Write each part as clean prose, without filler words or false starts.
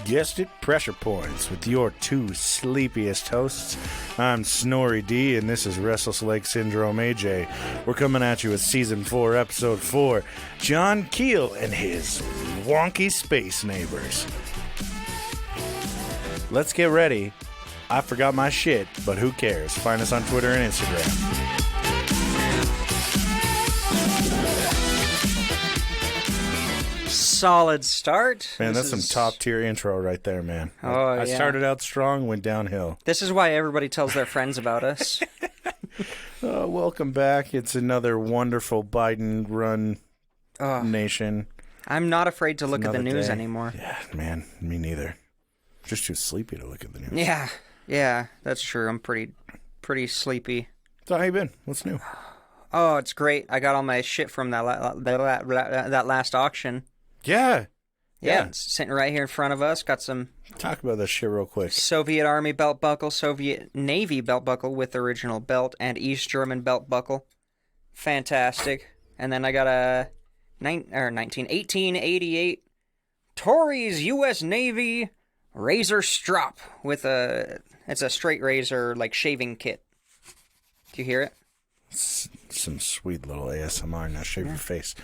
guessed it, Pressure Points with your two sleepiest hosts. I'm Snorri D, and this is Restless Leg Syndrome AJ. We're coming at you with Season 4, Episode 4, John Keel and his wonky space neighbors. Let's get ready. I forgot my shit, but who cares? Find us on Twitter and Instagram. Solid start. Man, that's some top-tier intro right there, man. Oh, I yeah. started out strong, went downhill. This is why everybody tells their friends about us. Welcome back. It's another wonderful Biden-run nation. I'm not afraid to look at the news day. Anymore. Yeah, man, me neither. Just too sleepy to look at the news. Yeah, that's true. I'm pretty sleepy. So how you been? What's new? Oh, it's great. I got all my shit from that last auction. Yeah. It's sitting right here in front of us. Got some Talk about this shit real quick. Soviet Army belt buckle, Soviet Navy belt buckle with original belt, and East German belt buckle. Fantastic. And then I got a 1888 Tories U.S. Navy razor strop with it's a straight razor, like shaving kit. Do you hear it? Some sweet little ASMR. Now shave your face.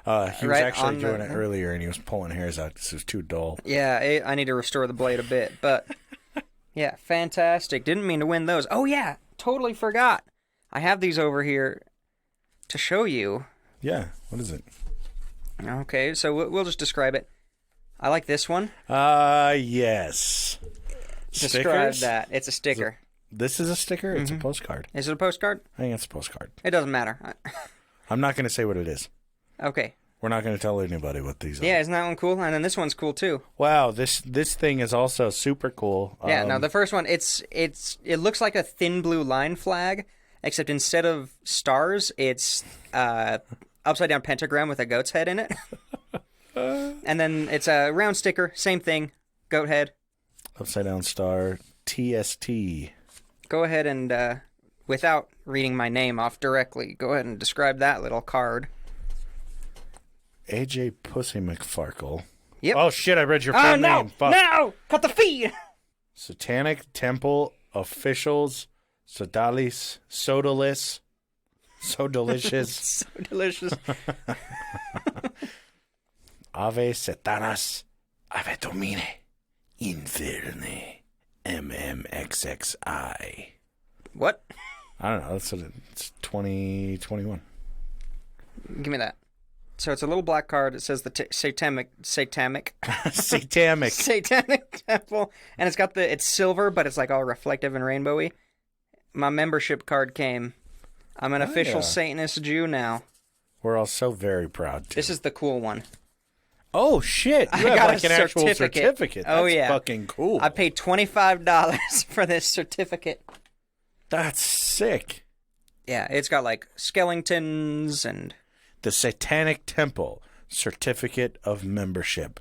He was actually doing it earlier, and he was pulling hairs out because it was too dull. Yeah, I need to restore the blade a bit, but yeah, fantastic. Didn't mean to win those. Oh yeah, totally forgot. I have these over here to show you. Yeah, what is it? Okay, so we'll just describe it. I like this one. Yes. Describe Stickers? that. It's a sticker. This is a sticker? It's a postcard. Is it a postcard? I think it's a postcard. It doesn't matter. I'm not going to say what it is. Okay. We're not going to tell anybody what these are. Yeah, isn't that one cool? And then this one's cool too. Wow, this thing is also super cool. Yeah, no, the first one, it looks like a thin blue line flag, except instead of stars, it's upside down pentagram with a goat's head in it. And then it's a round sticker, same thing, goat head. Upside down star, TST. Go ahead and, without reading my name off directly, go ahead and describe that little card. AJ Pussy McFarkle. Yep. Oh shit, I read your full name. Fuck. No! Cut the feed! Satanic Temple Officials, Sodalis, Sodalis, So Delicious. So delicious. Ave Satanas, Ave Domine, Inferne, MMXXI. What? I don't know, it's 2021. Give me that. So it's a little black card. It says the satanic Satanic. temple, and it's silver, but it's like all reflective and rainbowy. My membership card came. I'm an official Satanist Jew now. We're all so very proud. This is the cool one. Oh shit! You I have got like a an actual certificate. certificate. Oh, That's yeah. fucking cool. I paid $25 for this certificate. That's sick. Yeah, it's got like skeletons and The Satanic Temple Certificate of Membership.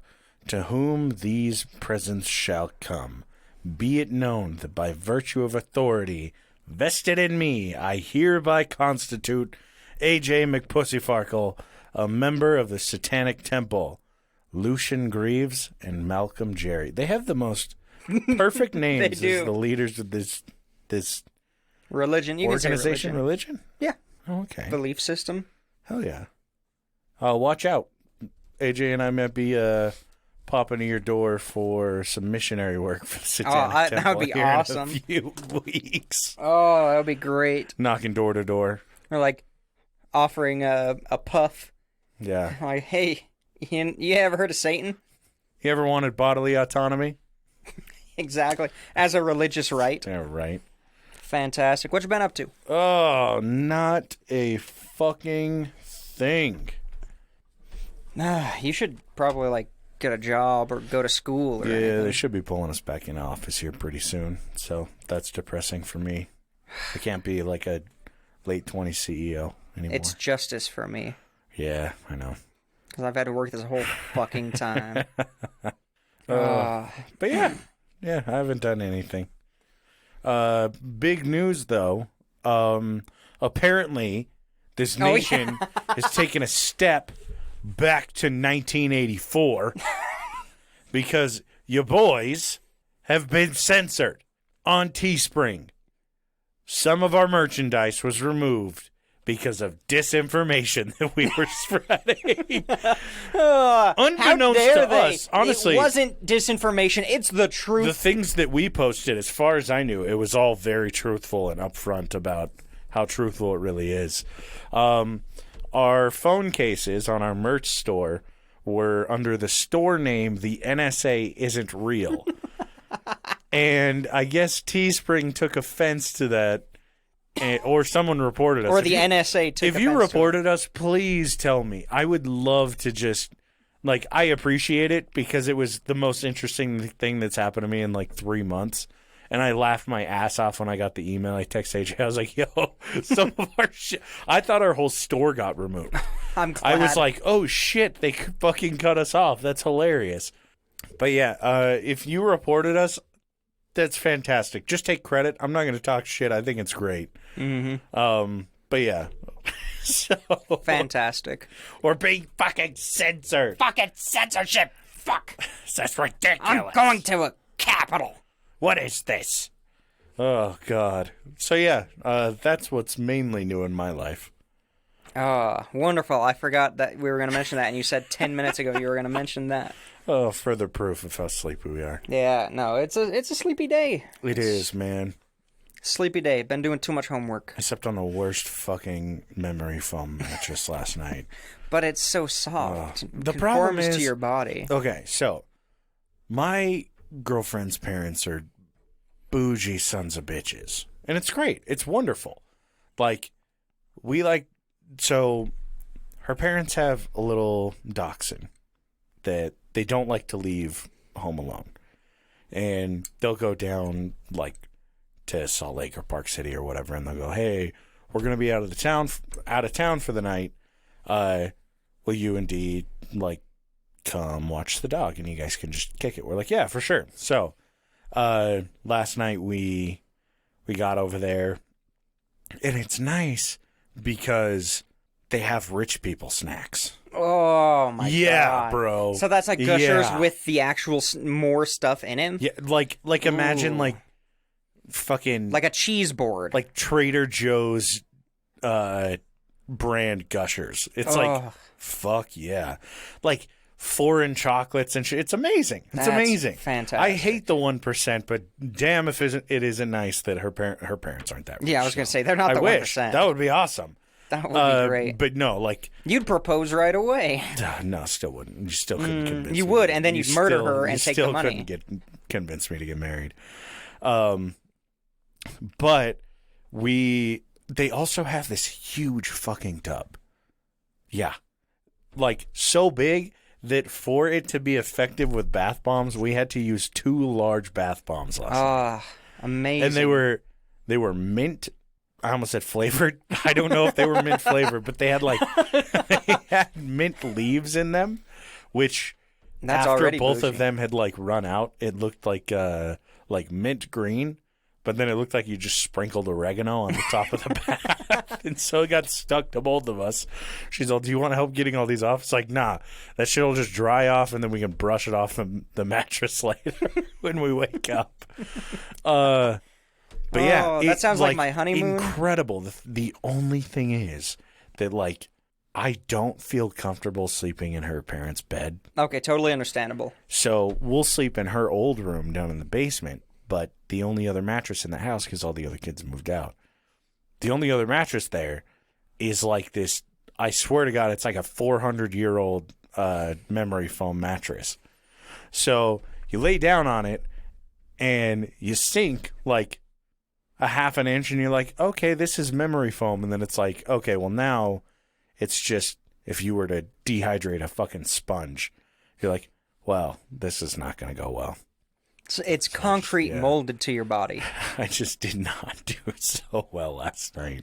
To whom these presents shall come, be it known that by virtue of authority vested in me, I hereby constitute AJ McPussyfarkle, a member of the Satanic Temple. Lucian Greaves and Malcolm Jerry. They have the most perfect names do. as the leaders of this religion. You organization. can say religion. Religion? Yeah. Oh, okay. Belief system. Hell yeah. Watch out. AJ and I might be popping to your door for some missionary work for the Satanic Temple. That would be here awesome. In a few weeks. Oh, that would be great. Knocking door to door. Or like offering a puff. Yeah. Like, hey, you ever heard of Satan? You ever wanted bodily autonomy? Exactly. As a religious right. Yeah, right. Fantastic. What you been up to? Oh, not a fucking thing. You should probably like get a job or go to school or anything. They should be pulling us back in office here pretty soon. So that's depressing for me. I can't be like a late 20s CEO anymore. It's justice for me. Yeah, I know. Because I've had to work this whole fucking time. But yeah, I haven't done anything. Big news, though. Apparently, this nation has taken a step back to 1984 because your boys have been censored on Teespring. Some of our merchandise was removed because of disinformation that we were spreading. Unbeknownst to us, honestly. It wasn't disinformation, it's the truth. The things that we posted, as far as I knew, it was all very truthful and upfront about how truthful it really is. Our phone cases on our merch store were under the store name The NSA Isn't Real. And I guess Teespring took offense to that, or someone reported us. Or the NSA took offense. If you reported us, please tell me. I would love to just, like, I appreciate it because it was the most interesting thing that's happened to me in like 3 months. And I laughed my ass off when I got the email. I texted AJ. I was like, yo, some of our shit. I thought our whole store got removed. I'm glad. I was like, oh, shit, they fucking cut us off. That's hilarious. But yeah, if you reported us, that's fantastic. Just take credit. I'm not going to talk shit. I think it's great. Mm-hmm. But yeah. So, fantastic. We're being fucking censored. Fucking censorship. Fuck. That's ridiculous. I'm going to a capital. What is this? Oh, God. So yeah, that's what's mainly new in my life. Oh, wonderful. I forgot that we were going to mention that, and you said 10 minutes ago you were going to mention that. Oh, further proof of how sleepy we are. Yeah, no, it's a sleepy day. It is, man. Sleepy day. Been doing too much homework. I slept on the worst fucking memory foam mattress last night. But it's so soft. The problem is to your body. Okay, so my girlfriend's parents are bougie sons of bitches. And it's great. It's wonderful. So her parents have a little dachshund that they don't like to leave home alone. And they'll go down, to Salt Lake or Park City or whatever, and they'll go, hey, we're going to be out of town for the night. Will you and Dee, come watch the dog, and you guys can just kick it? We're like, yeah, for sure. So, last night we got over there, and it's nice because they have rich people snacks. Oh my god! Yeah, bro. So that's like Gushers with the actual more stuff in him. Yeah, imagine fucking like a cheese board, like Trader Joe's brand Gushers. It's fuck yeah, foreign chocolates and shit. It's amazing. It's amazing. Fantastic. I hate the 1%, but damn if it isn't nice that her parents aren't that rich. Yeah, I was gonna say they're not the 1%. Wish that would be awesome. That would be great. But no, you'd propose right away. No, still wouldn't. You still couldn't convince me. You would, and then you'd murder her and take the money. You still couldn't convince me to get married. But they also have this huge fucking tub. Yeah. So big that for it to be effective with bath bombs, we had to use 2 large bath bombs last night. Amazing. And they were mint. I almost said flavored. I don't know if they were mint flavored, but they had they had mint leaves in them, which That's after already both bougie. of them had run out, it looked like mint green, but then it looked like you just sprinkled oregano on the top of the bath, and so it got stuck to both of us. She's like, "Do you want to help getting all these off?" It's like, nah, that shit'll just dry off, and then we can brush it off the mattress later when we wake up. But yeah, that sounds like my honeymoon. Incredible. The only thing is that I don't feel comfortable sleeping in her parents' bed. Okay, totally understandable. So we'll sleep in her old room down in the basement, but the only other mattress in the house, because all the other kids moved out, the only other mattress there is this, I swear to God, it's like a 400-year-old memory foam mattress. So you lay down on it and you sink a half an inch, and you're like, okay, this is memory foam. And then it's like, okay, well, now it's just if you were to dehydrate a fucking sponge. You're like, well, this is not going to go well. It's concrete molded to your body. I just did not do so well last night.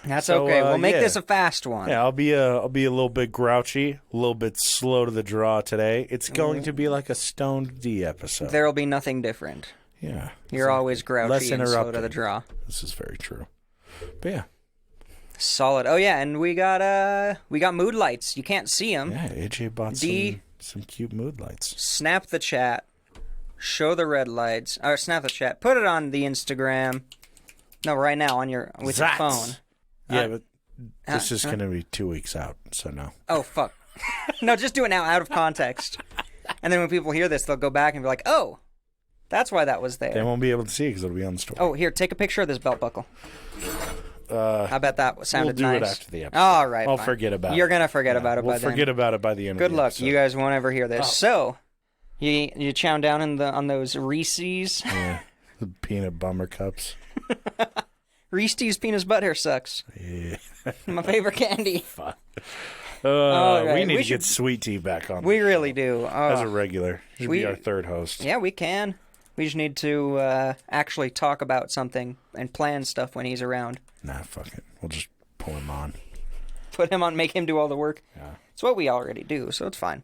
That's okay. We'll make this a fast one. Yeah, I'll be a little bit grouchy, a little bit slow to the draw today. It's going to be like a Stoned D episode. There'll be nothing different. Yeah. You're always grouchy and slow to the draw. This is very true. But yeah. Solid. Oh yeah, and we got mood lights. You can't see them. Yeah, AJ bought some cute mood lights. Snap the chat. show the red lights, or snap the chat, put it on the Instagram. No, right now on your phone. Yeah, but this is going to be 2 weeks out, so no. Oh, fuck. No, just do it now out of context. And then when people hear this, they'll go back and be like, oh, that's why that was there. They won't be able to see it because it'll be on the story. Oh, here, take a picture of this belt buckle. I bet that sounded we'll do nice. it after the episode. All right, I'll fine. forget about it. You're going to forget about it by then. We'll forget about it by the end Good of the luck. episode. You guys won't ever hear this. Oh. So, you chowing down on those Reese's? Yeah, the peanut bummer cups. Reese's peanut butter sucks. Yeah. My favorite candy. Fuck. Right. We need to get Sweet Tea back on. We really do. As a regular. Should be our third host. Yeah, we can. We just need to actually talk about something and plan stuff when he's around. Nah, fuck it. We'll just pull him on. Put him on, make him do all the work. Yeah. It's what we already do, so it's fine.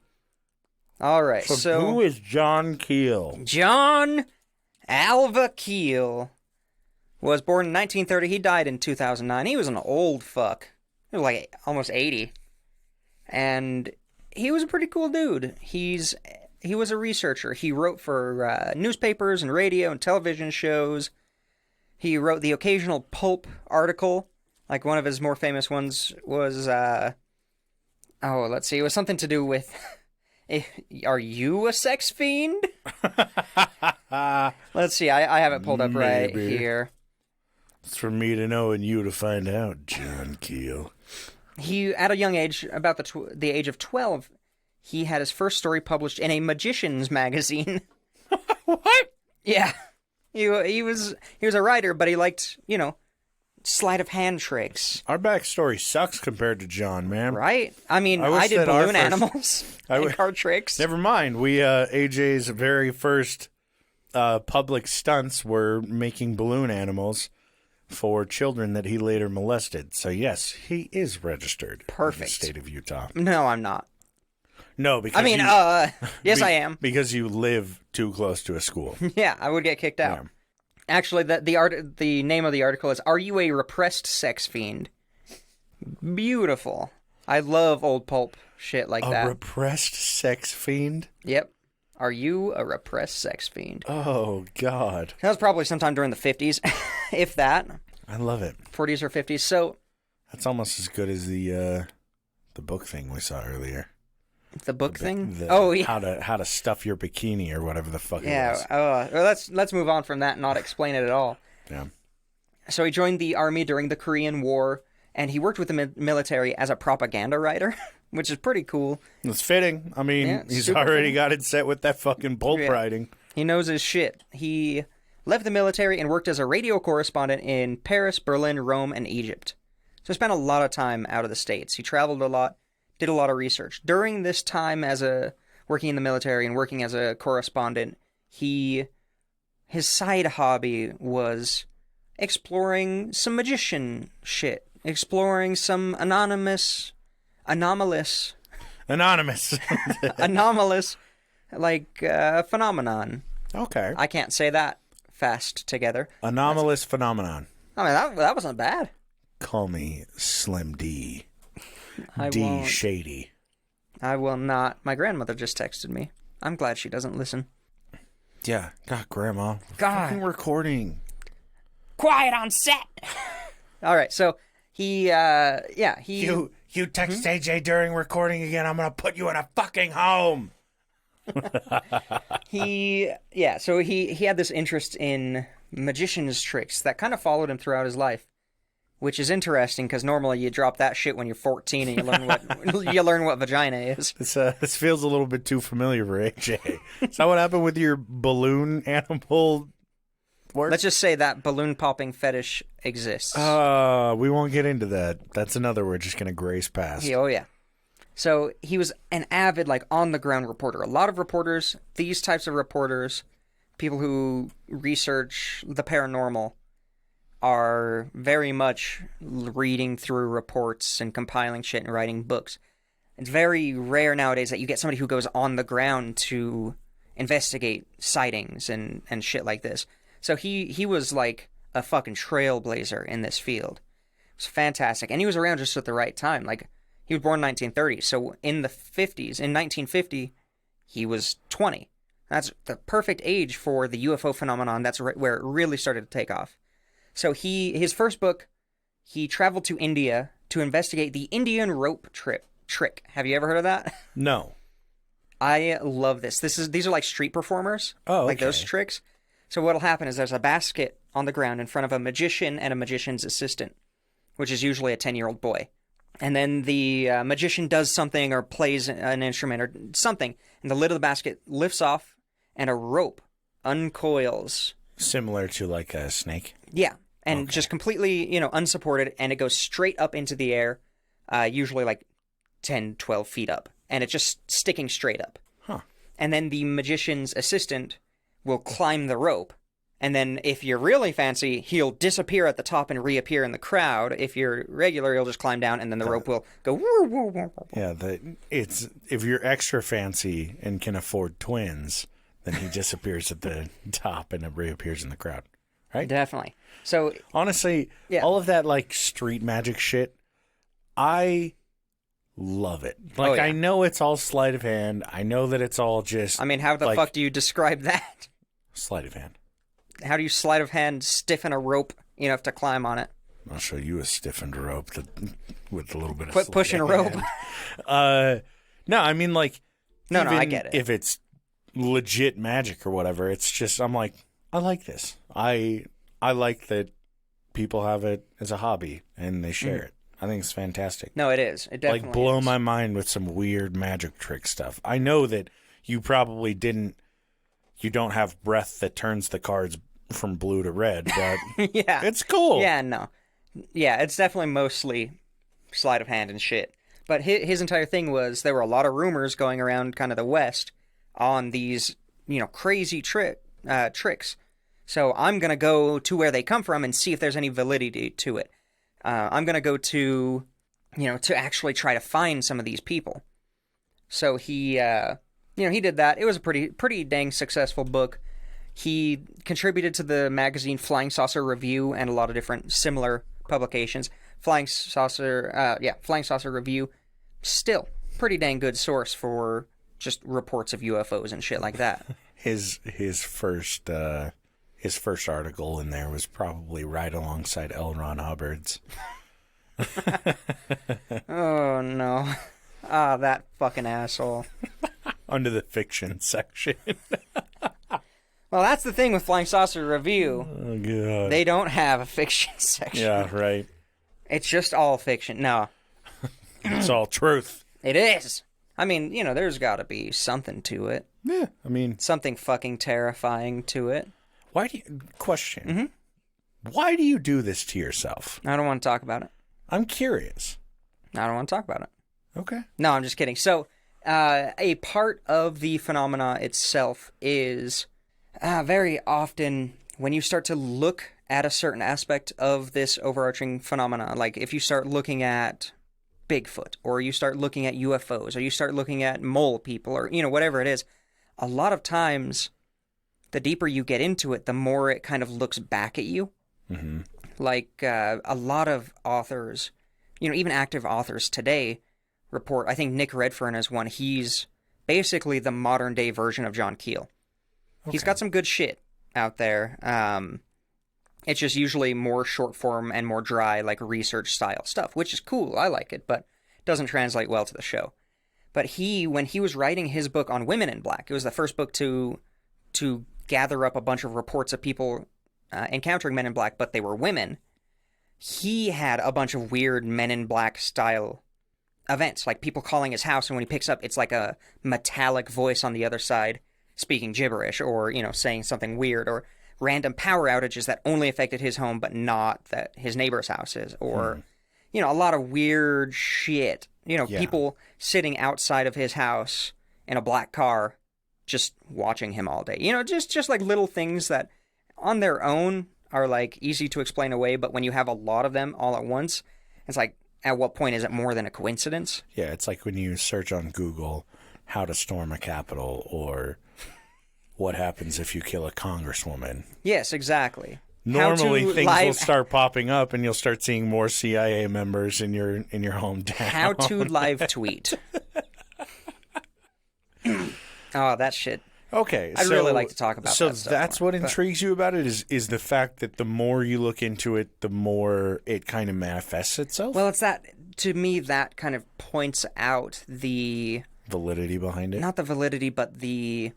All right, so who is John Keel? John Alva Keel was born in 1930. He died in 2009. He was an old fuck. He was like almost 80. And he was a pretty cool dude. He was a researcher. He wrote for newspapers and radio and television shows. He wrote the occasional pulp article. Like one of his more famous ones was, let's see, it was something to do with, are you a sex fiend? Let's see, I have it pulled up right here. It's for me to know and you to find out, John Keel. He, at a young age, about the age of 12, he had his first story published in a magician's magazine. What? Yeah. He was a writer, but he liked, sleight of hand tricks. Our backstory sucks compared to John, man. Right? I mean, I did balloon animals and card tricks. Never mind. We, AJ's very first public stunts were making balloon animals for children that he later molested. So, yes, he is registered Perfect. In the state of Utah. No, I'm not. No, because yes, I am. Because you live too close to a school. Yeah, I would get kicked out. Yeah. Actually, the name of the article is, Are You a Repressed Sex Fiend? Beautiful. I love old pulp shit like that. A repressed sex fiend? Yep. Are you a repressed sex fiend? Oh, God. That was probably sometime during the 50s, if that. I love it. 40s or 50s. So that's almost as good as the book thing we saw earlier. The book thing? Yeah. How to stuff your bikini or whatever the fuck it was. Well, let's move on from that and not explain it at all. Yeah. So he joined the army during the Korean War, and he worked with the military as a propaganda writer, which is pretty cool. It's fitting. I mean, he's already got it set with that fucking pulp writing. He knows his shit. He left the military and worked as a radio correspondent in Paris, Berlin, Rome, and Egypt. So he spent a lot of time out of the States. He traveled a lot, did a lot of research. During this time working in the military and working as a correspondent, his side hobby was exploring some magician shit, exploring some anomalous, phenomenon. Okay. I can't say that fast together. Anomalous phenomenon. I mean, that wasn't bad. Call me Slim D. I D won't. Shady. I will not. My grandmother just texted me. I'm glad she doesn't listen. Yeah. God, Grandma. God. Fucking recording. Quiet on set. All right, so he. You text AJ during recording again, I'm gonna put you in a fucking home. So he had this interest in magician's tricks that kind of followed him throughout his life, which is interesting because normally you drop that shit when you're 14 and you learn what vagina is. This feels a little bit too familiar for AJ. Is that what happened with your balloon animal work? Let's just say that balloon popping fetish exists. We won't get into that. That's another we're just gonna grace past. Yeah, oh yeah. So he was an avid, on-the-ground reporter. A lot of reporters, these types of reporters, people who research the paranormal, are very much reading through reports and compiling shit and writing books. It's very rare nowadays that you get somebody who goes on the ground to investigate sightings and shit like this. So he was like a fucking trailblazer in this field. It was fantastic. And he was around just at the right time. He was born in 1930, so in the 50s, in 1950, he was 20. That's the perfect age for the UFO phenomenon. That's where it really started to take off. So his first book, he traveled to India to investigate the Indian rope trick. Have you ever heard of that? No. I love this. These are like street performers. Oh, okay. Like those tricks. So what'll happen is there's a basket on the ground in front of a magician and a magician's assistant, which is usually a 10-year-old boy. And then the magician does something or plays an instrument or something, and the lid of the basket lifts off, and a rope uncoils. Similar to like a snake? Yeah, and just completely, unsupported, and it goes straight up into the air, usually like 10, 12 feet up, and it's just sticking straight up. Huh. And then the magician's assistant will climb the rope, and then if you're really fancy, he'll disappear at the top and reappear in the crowd. If you're regular, he'll just climb down, and then the rope will go... Woo, woo, woo, woo. Yeah, if you're extra fancy and can afford twins, then he disappears at the top and it reappears in the crowd. Right? Definitely. So honestly, all of that like street magic shit, I love it. Like, I know it's all sleight of hand. I know that it's all just... I mean, how the fuck do you describe that? Sleight of hand. How do you sleight of hand stiffen a rope enough to climb on it? I'll show you a stiffened rope with a little bit of Quit pushing a rope. No, I mean, like... No, I get it. If it's legit magic or whatever, it's just, I'm like, I like this. I like that people have it as a hobby and they share it. I think it's fantastic. No, it is. It definitely like blow is. my mind with some weird magic trick stuff. I know that you probably you don't have breath that turns the cards from blue to red, but yeah, it's cool. Yeah, no. Yeah, it's definitely mostly sleight of hand and shit. But his entire thing was there were a lot of rumors going around kind of the West on these, crazy tricks. So I'm going to go to where they come from and see if there's any validity to it. I'm going to go to actually try to find some of these people. So he did that. It was a pretty dang successful book. He contributed to the magazine Flying Saucer Review and a lot of different similar publications. Flying Saucer Review, still pretty dang good source for just reports of UFOs and shit like that. His first article in there was probably right alongside L. Ron Hubbard's. Oh no. Ah, that fucking asshole. Under the fiction section. Well, that's the thing with Flying Saucer Review. Oh, God. They don't have a fiction section. Yeah, right. It's just all fiction. No. It's all truth. It is. I mean, there's got to be something to it. Yeah, I mean... Something fucking terrifying to it. Question. Mm-hmm. Why do you do this to yourself? I don't want to talk about it. I'm curious. I don't want to talk about it. Okay. No, I'm just kidding. So, a part of the phenomena itself is very often when you start to look at a certain aspect of this overarching phenomena, like if you start looking at Bigfoot, or you start looking at UFOs, or you start looking at mole people, or, whatever it is, a lot of times, the deeper you get into it, the more it kind of looks back at you. Mm-hmm. Like, a lot of authors, even active authors today report, I think Nick Redfern is one, he's basically the modern day version of John Keel. Okay. He's got some good shit out there. It's just usually more short form and more dry, like research style stuff, which is cool. I like it, but doesn't translate well to the show. But when he was writing his book on Women in Black, it was the first book to gather up a bunch of reports of people encountering men in black, but they were women. He had a bunch of weird Men in Black style events, like people calling his house, and when he picks up, it's like a metallic voice on the other side speaking gibberish, or, saying something weird, or random power outages that only affected his home, but not that his neighbor's houses, or, a lot of weird shit. People sitting outside of his house in a black car, just watching him all day. Just like little things that on their own are like easy to explain away, but when you have a lot of them all at once, it's like, at what point is it more than a coincidence? Yeah, it's like when you search on Google how to storm a Capitol, or what happens if you kill a congresswoman. Yes, exactly. Normally things will start popping up and you'll start seeing more CIA members in your hometown. How to live tweet. Oh, that shit. Okay, I'd really like to talk about so that stuff that's more, what intrigues you about it is the fact that the more you look into it, the more it kind of manifests itself. Well, it's that, to me, that kind of points out the... validity behind it. Not the validity, but the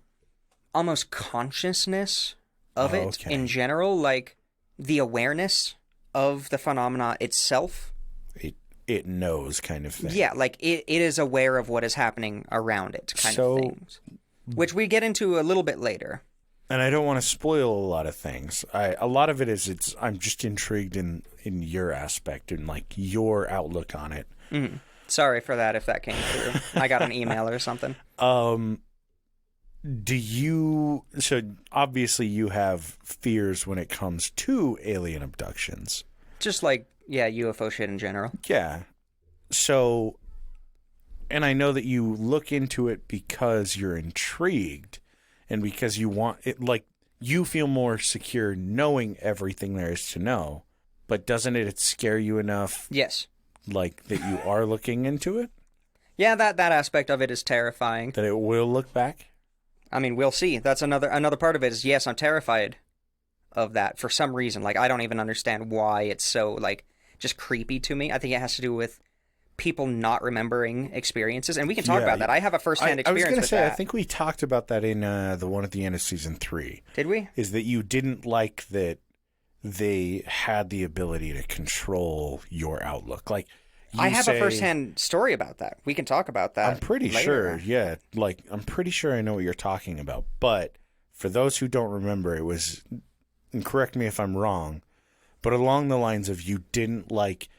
almost consciousness of it in general, like the awareness of the phenomena itself. It knows kind of thing. Yeah, like it is aware of what is happening around it kind of things. Which we get into a little bit later. And I don't want to spoil a lot of things. A lot of it is I'm just intrigued in your aspect and like your outlook on it. Mm-hmm. Sorry for that if that came through. I got an email or something. So obviously you have fears when it comes to alien abductions. Just like, yeah, UFO shit in general. Yeah. So, and I know that you look into it because you're intrigued and because you want it, like, you feel more secure knowing everything there is to know, but doesn't it scare you enough? Yes. Like, that you are looking into it? Yeah, that aspect of it is terrifying. That it will look back? I mean, we'll see. That's another part of it is, yes, I'm terrified of that for some reason. Like, I don't even understand why it's so, like, just creepy to me. I think it has to do with people not remembering experiences, and we can talk about that. I have a first-hand experience with that. I think we talked about that in the one at the end of season 3. Did we? Is that you didn't like that they had the ability to control your outlook. Like, I have a first-hand story about that. We can talk about that. I'm pretty sure, yeah. Like, I'm pretty sure I know what you're talking about. But for those who don't remember, it was, and correct me if I'm wrong, but along the lines of you didn't like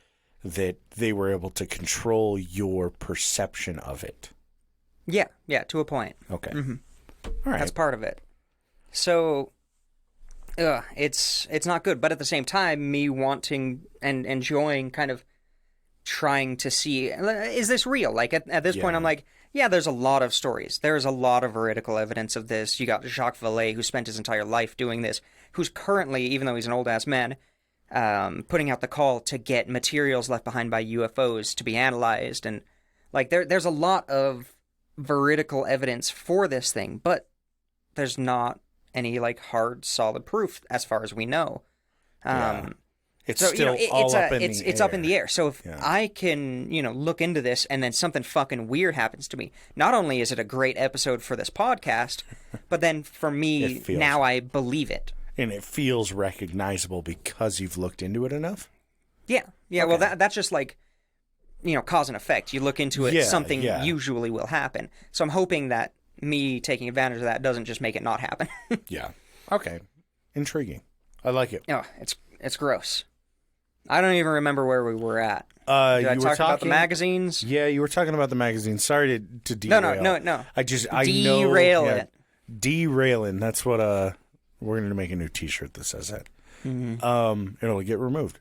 that they were able to control your perception of it. Yeah, to a point. Okay. Mm-hmm. All right. That's part of it. So, it's not good. But at the same time, me wanting and enjoying kind of trying to see, is this real? Like, at this point, I'm like, yeah, there's a lot of stories. There's a lot of veridical evidence of this. You got Jacques Vallée, who spent his entire life doing this, who's currently, even though he's an old-ass man, putting out the call to get materials left behind by UFOs to be analyzed. And, like, there's a lot of veridical evidence for this thing, but there's not any, like, hard, solid proof as far as we know. It's so, still it's up in the air. So if I can, look into this and then something fucking weird happens to me, not only is it a great episode for this podcast, but then for me, now I believe it. And it feels recognizable because you've looked into it enough? Yeah. Okay. Well, that's just like, cause and effect. You look into it, something usually will happen. So I'm hoping that me taking advantage of that doesn't just make it not happen. Yeah. Okay. Intriguing. I like it. Oh, it's gross. I don't even remember where we were at. Did I talk about the magazines? Yeah, you were talking about the magazines. Sorry to derail. No. Derail it. Derailing. That's what we're going to make a new T-shirt that says that. Mm-hmm. It'll get removed.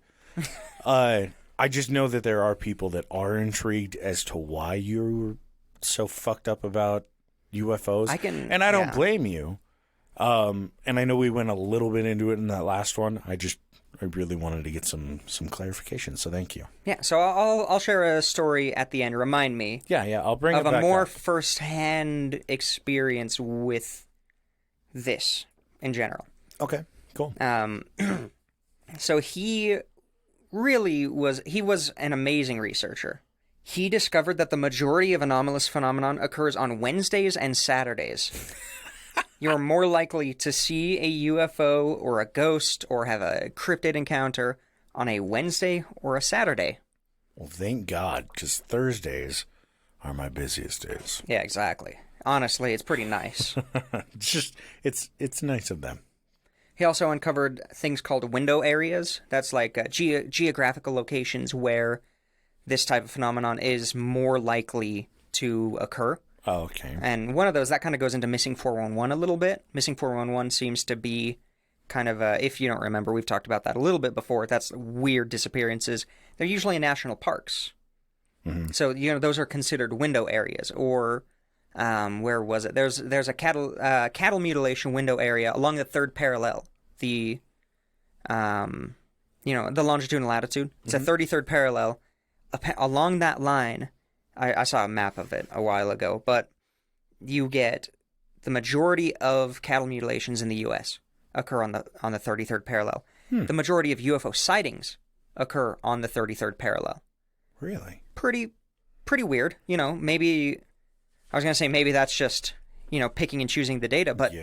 I just know that there are people that are intrigued as to why you're so fucked up about UFOs. I don't blame you. And I know we went a little bit into it in that last one. I really wanted to get some clarification, so thank you. Yeah, so I'll share a story at the end. Remind me. Yeah, I'll bring it back of a more first-hand experience with this in general. Okay, cool. So he was an amazing researcher. He discovered that the majority of anomalous phenomenon occurs on Wednesdays and Saturdays. You're more likely to see a UFO or a ghost or have a cryptid encounter on a Wednesday or a Saturday. Well, thank God, because Thursdays are my busiest days. Yeah, exactly. Honestly, it's pretty nice. It's nice of them. He also uncovered things called window areas. That's like geographical locations where this type of phenomenon is more likely to occur. Oh, okay. And one of those, that kind of goes into Missing 411 a little bit. Missing 411 seems to be kind of if you don't remember, we've talked about that a little bit before. That's weird disappearances. They're usually in national parks. Mm-hmm. So, those are considered window areas. Or, where was it? There's a cattle mutilation window area along the third parallel. The longitude and latitude. It's a 33rd parallel. Along that line, I saw a map of it a while ago, but you get the majority of cattle mutilations in the U.S. occur on the 33rd parallel. The majority of UFO sightings occur on the 33rd parallel. Really? Pretty weird. You know, maybe I was going to say maybe that's just, you know, picking and choosing the data, but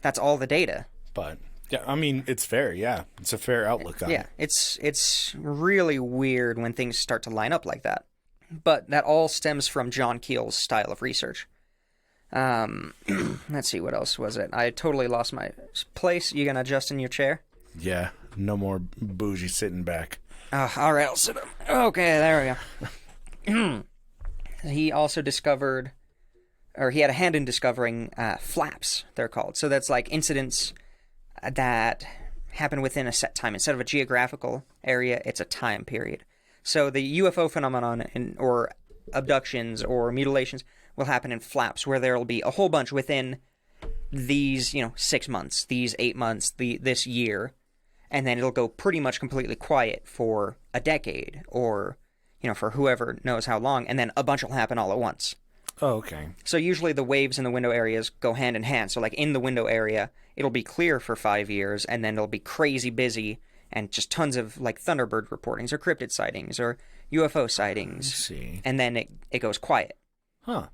that's all the data. But yeah, I mean, it's fair. Yeah, it's a fair outlook on it. Yeah, it's really weird when things start to line up like that. But that all stems from John Keel's style of research. Let's see, what else was it? I totally lost my place. You gonna adjust in your chair? Yeah, no more bougie sitting back. All right, I'll sit up. Okay, there we go. He also discovered, or he had a hand in discovering flaps, they're called. So that's like incidents that happen within a set time. Instead of a geographical area, it's a time period. So the UFO phenomenon or abductions or mutilations will happen in flaps, where there will be a whole bunch within these, 6 months, these 8 months, this year, and then it'll go pretty much completely quiet for a decade, or, for whoever knows how long, and then a bunch will happen all at once. Oh, okay. So usually the waves in the window areas go hand in hand. So like in the window area, it'll be clear for 5 years, and then it'll be crazy busy, and just tons of like Thunderbird reportings or cryptid sightings or UFO sightings. I see. And then it goes quiet. Huh.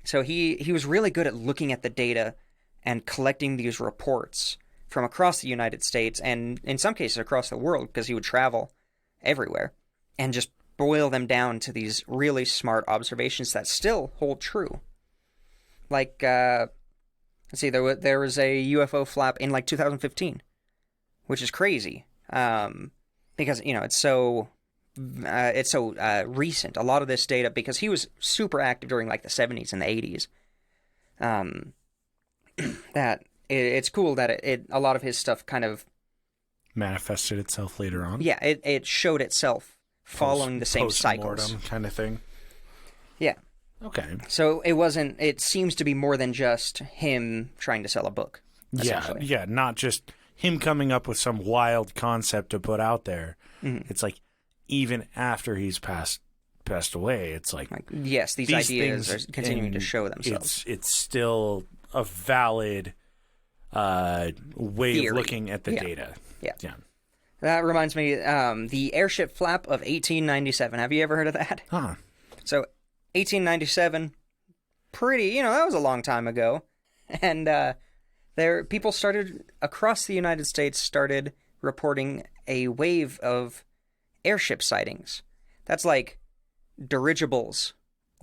So he was really good at looking at the data and collecting these reports from across the United States and in some cases across the world, because he would travel everywhere and just boil them down to these really smart observations that still hold true. Like, let's see, there was a UFO flap in like 2015, which is crazy, because it's so recent. A lot of this data, because he was super active during like the 70s and the 80s. That it's cool that a lot of his stuff kind of manifested itself later on. Yeah, it showed itself following the same cycles, post-mortem kind of thing. Yeah. Okay. So it seems to be more than just him trying to sell a book. Yeah, not just him coming up with some wild concept to put out there. Mm-hmm. It's like even after he's passed away, it's like yes, these ideas are continuing to show themselves. It's still a valid way theory. of looking at the data. Yeah. That reminds me, the airship flap of 1897. Have you ever heard of that? Huh. So, 1897, that was a long time ago. And people across the United States started reporting a wave of airship sightings. That's like dirigibles,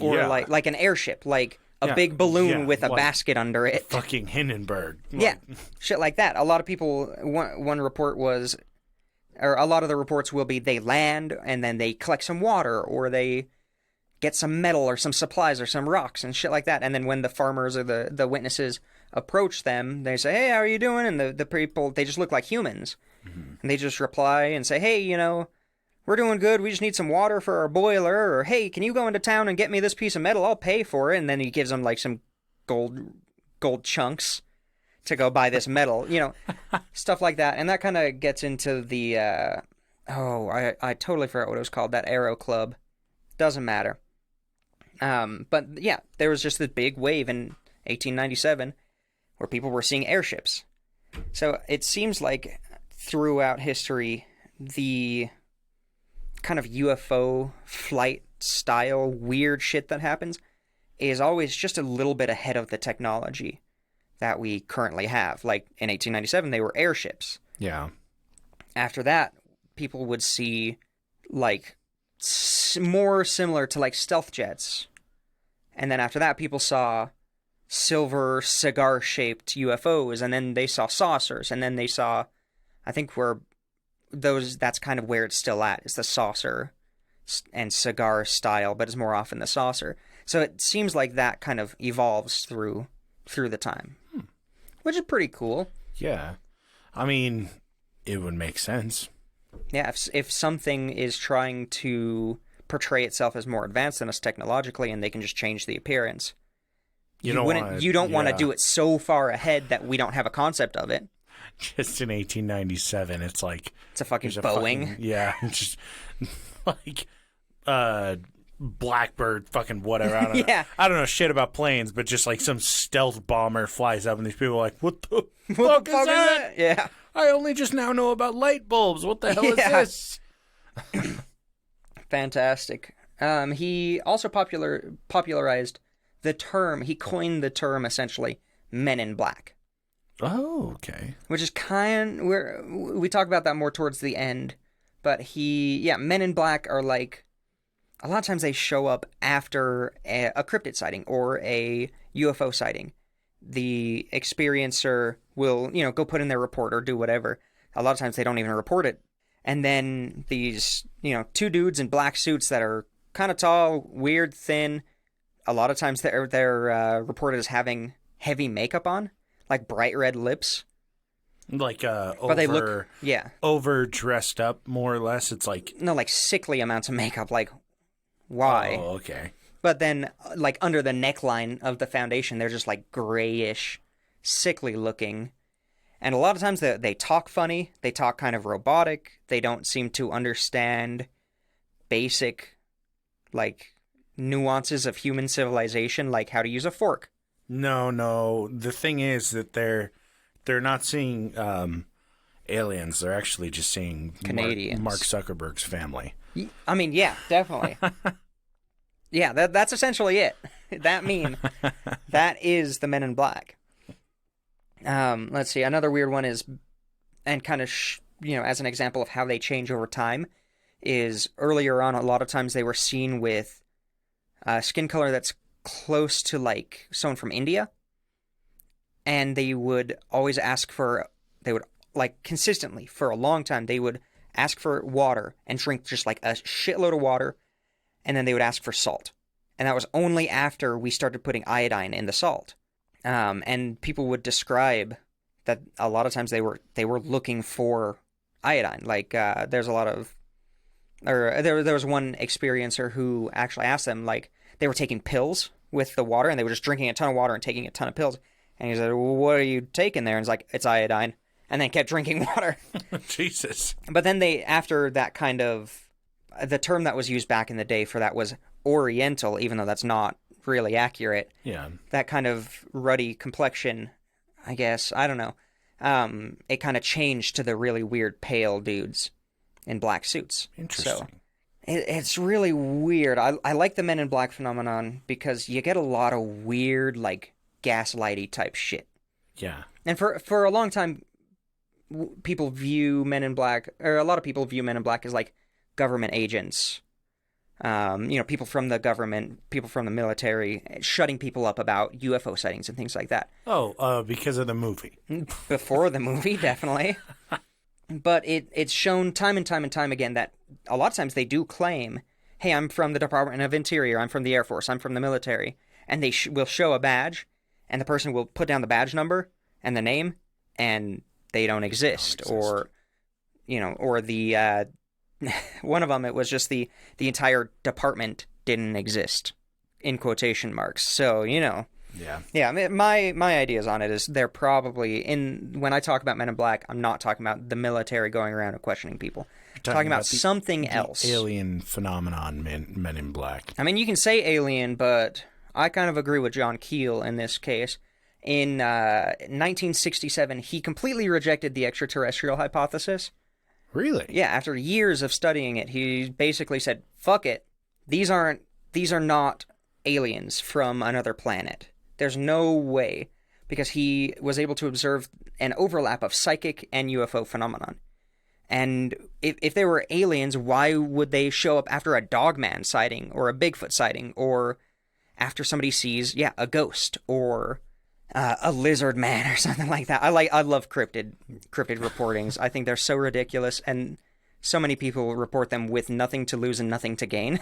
or like an airship, like a big balloon with a basket under it. Fucking Hindenburg. Yeah, shit like that. A lot of people, one report was, or a lot of the reports will be, they land and then they collect some water, or they get some metal or some supplies or some rocks and shit like that. And then when the farmers or the witnesses approach them, they say, "Hey, how are you doing?" And the people, they just look like humans. Mm-hmm. And they just reply and say, "Hey, we're doing good. We just need some water for our boiler." Or, "Hey, can you go into town and get me this piece of metal? I'll pay for it." And then he gives them like some gold chunks to go buy this metal, stuff like that. And that kind of gets into the, I totally forgot what it was called, that Aero Club. Doesn't matter. But yeah, there was just this big wave in 1897 where people were seeing airships. So it seems like throughout history, the kind of UFO flight style weird shit that happens is always just a little bit ahead of the technology that we currently have. Like in 1897, they were airships. Yeah. After that, people would see like more similar to like stealth jets. And then after that, people saw silver cigar-shaped UFOs, and then they saw saucers, and then they saw, I think that's kind of where it's still at, is the saucer and cigar style, but it's more often the saucer. So it seems like that kind of evolves through the time, which is pretty cool. Yeah. I mean, it would make sense. Yeah, if something is trying to portray itself as more advanced than us technologically, and they can just change the appearance, you don't want to do it so far ahead that we don't have a concept of it. Just in 1897, it's like it's a fucking Boeing. Just like Blackbird, fucking whatever. I don't know. Yeah. I don't know shit about planes, but just like some stealth bomber flies up and these people are like, what the fuck is that? Yeah. I only just now know about light bulbs. What the hell is this? Fantastic. He also popularized the term. He coined the term, essentially, Men in Black. Oh, okay. Which is we talk about that more towards the end. But Men in Black are like, a lot of times they show up after a cryptid sighting or a UFO sighting. The experiencer will, go put in their report or do whatever. A lot of times they don't even report it. And then these, two dudes in black suits that are kind of tall, weird, thin. A lot of times they're reported as having heavy makeup on, like bright red lips. Like but they look, over dressed up, more or less. It's like like sickly amounts of makeup. Like, why? Oh, okay. But then, like under the neckline of the foundation, they're just like grayish, sickly looking. And a lot of times they talk funny. They talk kind of robotic. They don't seem to understand basic, like, nuances of human civilization, like how to use a fork. No. The thing is that they're not seeing aliens. They're actually just seeing Canadians. Mark Zuckerberg's family. I mean, yeah, definitely. Yeah, that's essentially it. That is the Men in Black. Let's see. Another weird one is, and kind of, as an example of how they change over time, is earlier on, a lot of times they were seen with skin color that's close to, like, someone from India. And they would always consistently, for a long time, they would ask for water and drink just, like, a shitload of water. And then they would ask for salt. And that was only after we started putting iodine in the salt. And people would describe that a lot of times they were looking for iodine. Like, there was one experiencer who actually asked them, like, they were taking pills with the water, and they were just drinking a ton of water and taking a ton of pills. And he said, well, what are you taking there? And it's like, it's iodine. And then kept drinking water. Jesus. But then after that kind of, the term that was used back in the day for that was Oriental, even though that's not really accurate. Yeah. That kind of ruddy complexion, I guess. I don't know. It kind of changed to the really weird pale dudes in black suits. Interesting. So it's really weird. I like the Men in Black phenomenon because you get a lot of weird, like, gaslighty type shit. Yeah. And for a long time, people view Men in Black, or a lot of people view Men in Black as, like, government agents. People from the government, people from the military, shutting people up about UFO sightings and things like that. Oh, because of the movie. Before the movie, definitely. But it's shown time and time and time again that a lot of times they do claim, hey, I'm from the Department of Interior, I'm from the Air Force, I'm from the military. And they will show a badge, and the person will put down the badge number and the name, and they don't exist. Or the... one of them, it was just the entire department didn't exist, in quotation marks. So, Yeah. Yeah, I mean, my ideas on it is they're probably, when I talk about Men in Black, I'm not talking about the military going around and questioning people. I'm talking about something else. Alien phenomenon, Men in Black. I mean, you can say alien, but I kind of agree with John Keel in this case. In 1967, he completely rejected the extraterrestrial hypothesis. Really? Yeah, after years of studying it, he basically said, fuck it. These are not aliens from another planet. There's no way. Because he was able to observe an overlap of psychic and UFO phenomenon. And if they were aliens, why would they show up after a Dogman sighting or a Bigfoot sighting or after somebody sees, a ghost or a lizard man or something like that? I love cryptid reportings. I think they're so ridiculous, and so many people report them with nothing to lose and nothing to gain,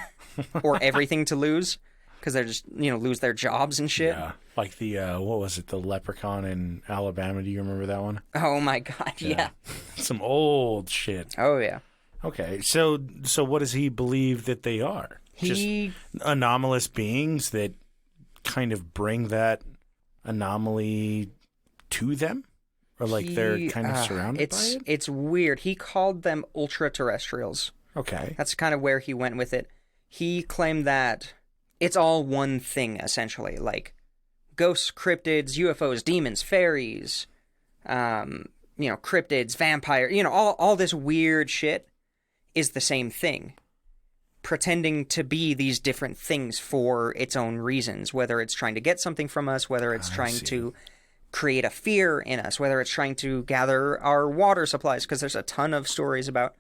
or everything to lose, because they're just lose their jobs and shit. Yeah, like the what was it? The leprechaun in Alabama. Do you remember that one? Oh my god, yeah. Some old shit. Oh yeah. Okay, so what does he believe that they are? Just anomalous beings that kind of bring that anomaly to them, or like they're kind of surrounded by it? It's weird. He called them ultra-terrestrials. Okay. That's kind of where he went with it. he claimed that it's all one thing, essentially. Like, ghosts, cryptids, UFOs, demons, fairies, cryptids, vampire, all this weird shit is the same thing, pretending to be these different things for its own reasons, whether it's trying to get something from us, whether it's trying to create a fear in us, whether it's trying to gather our water supplies, because there's a ton of stories about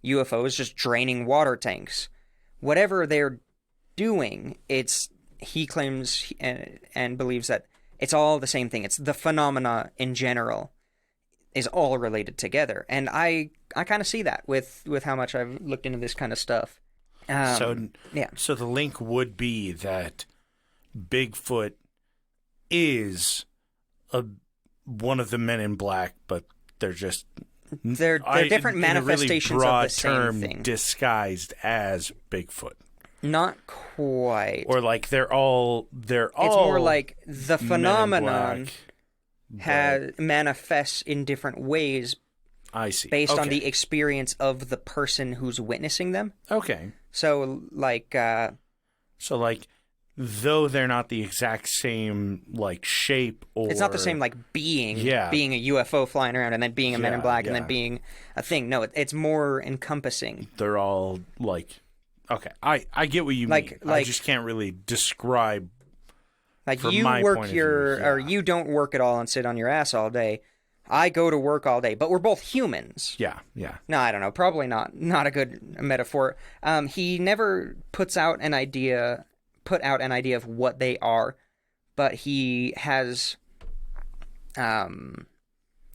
UFOs just draining water tanks. Whatever they're doing, he claims and believes that it's all the same thing. It's the phenomena in general is all related together. And I kind of see that with how much I've looked into this kind of stuff. So the link would be that Bigfoot is one of the Men in Black, but they're just they're different manifestations in a really broad of the same term thing, disguised as Bigfoot. Not quite. Or like they're all. It's more like the phenomenon manifests in different ways. I see. Based on the experience of the person who's witnessing them. Okay. So like. Though they're not the exact same like shape or it's not the same like being a UFO flying around and then being a Men in Black and then being a thing. No, it's more encompassing. They're all like okay. I get what you mean. I just can't really describe like you work or you don't work at all and sit on your ass all day. I go to work all day, but we're both humans. Yeah. No, I don't know. Probably not a good metaphor. He never put out an idea of what they are, but he has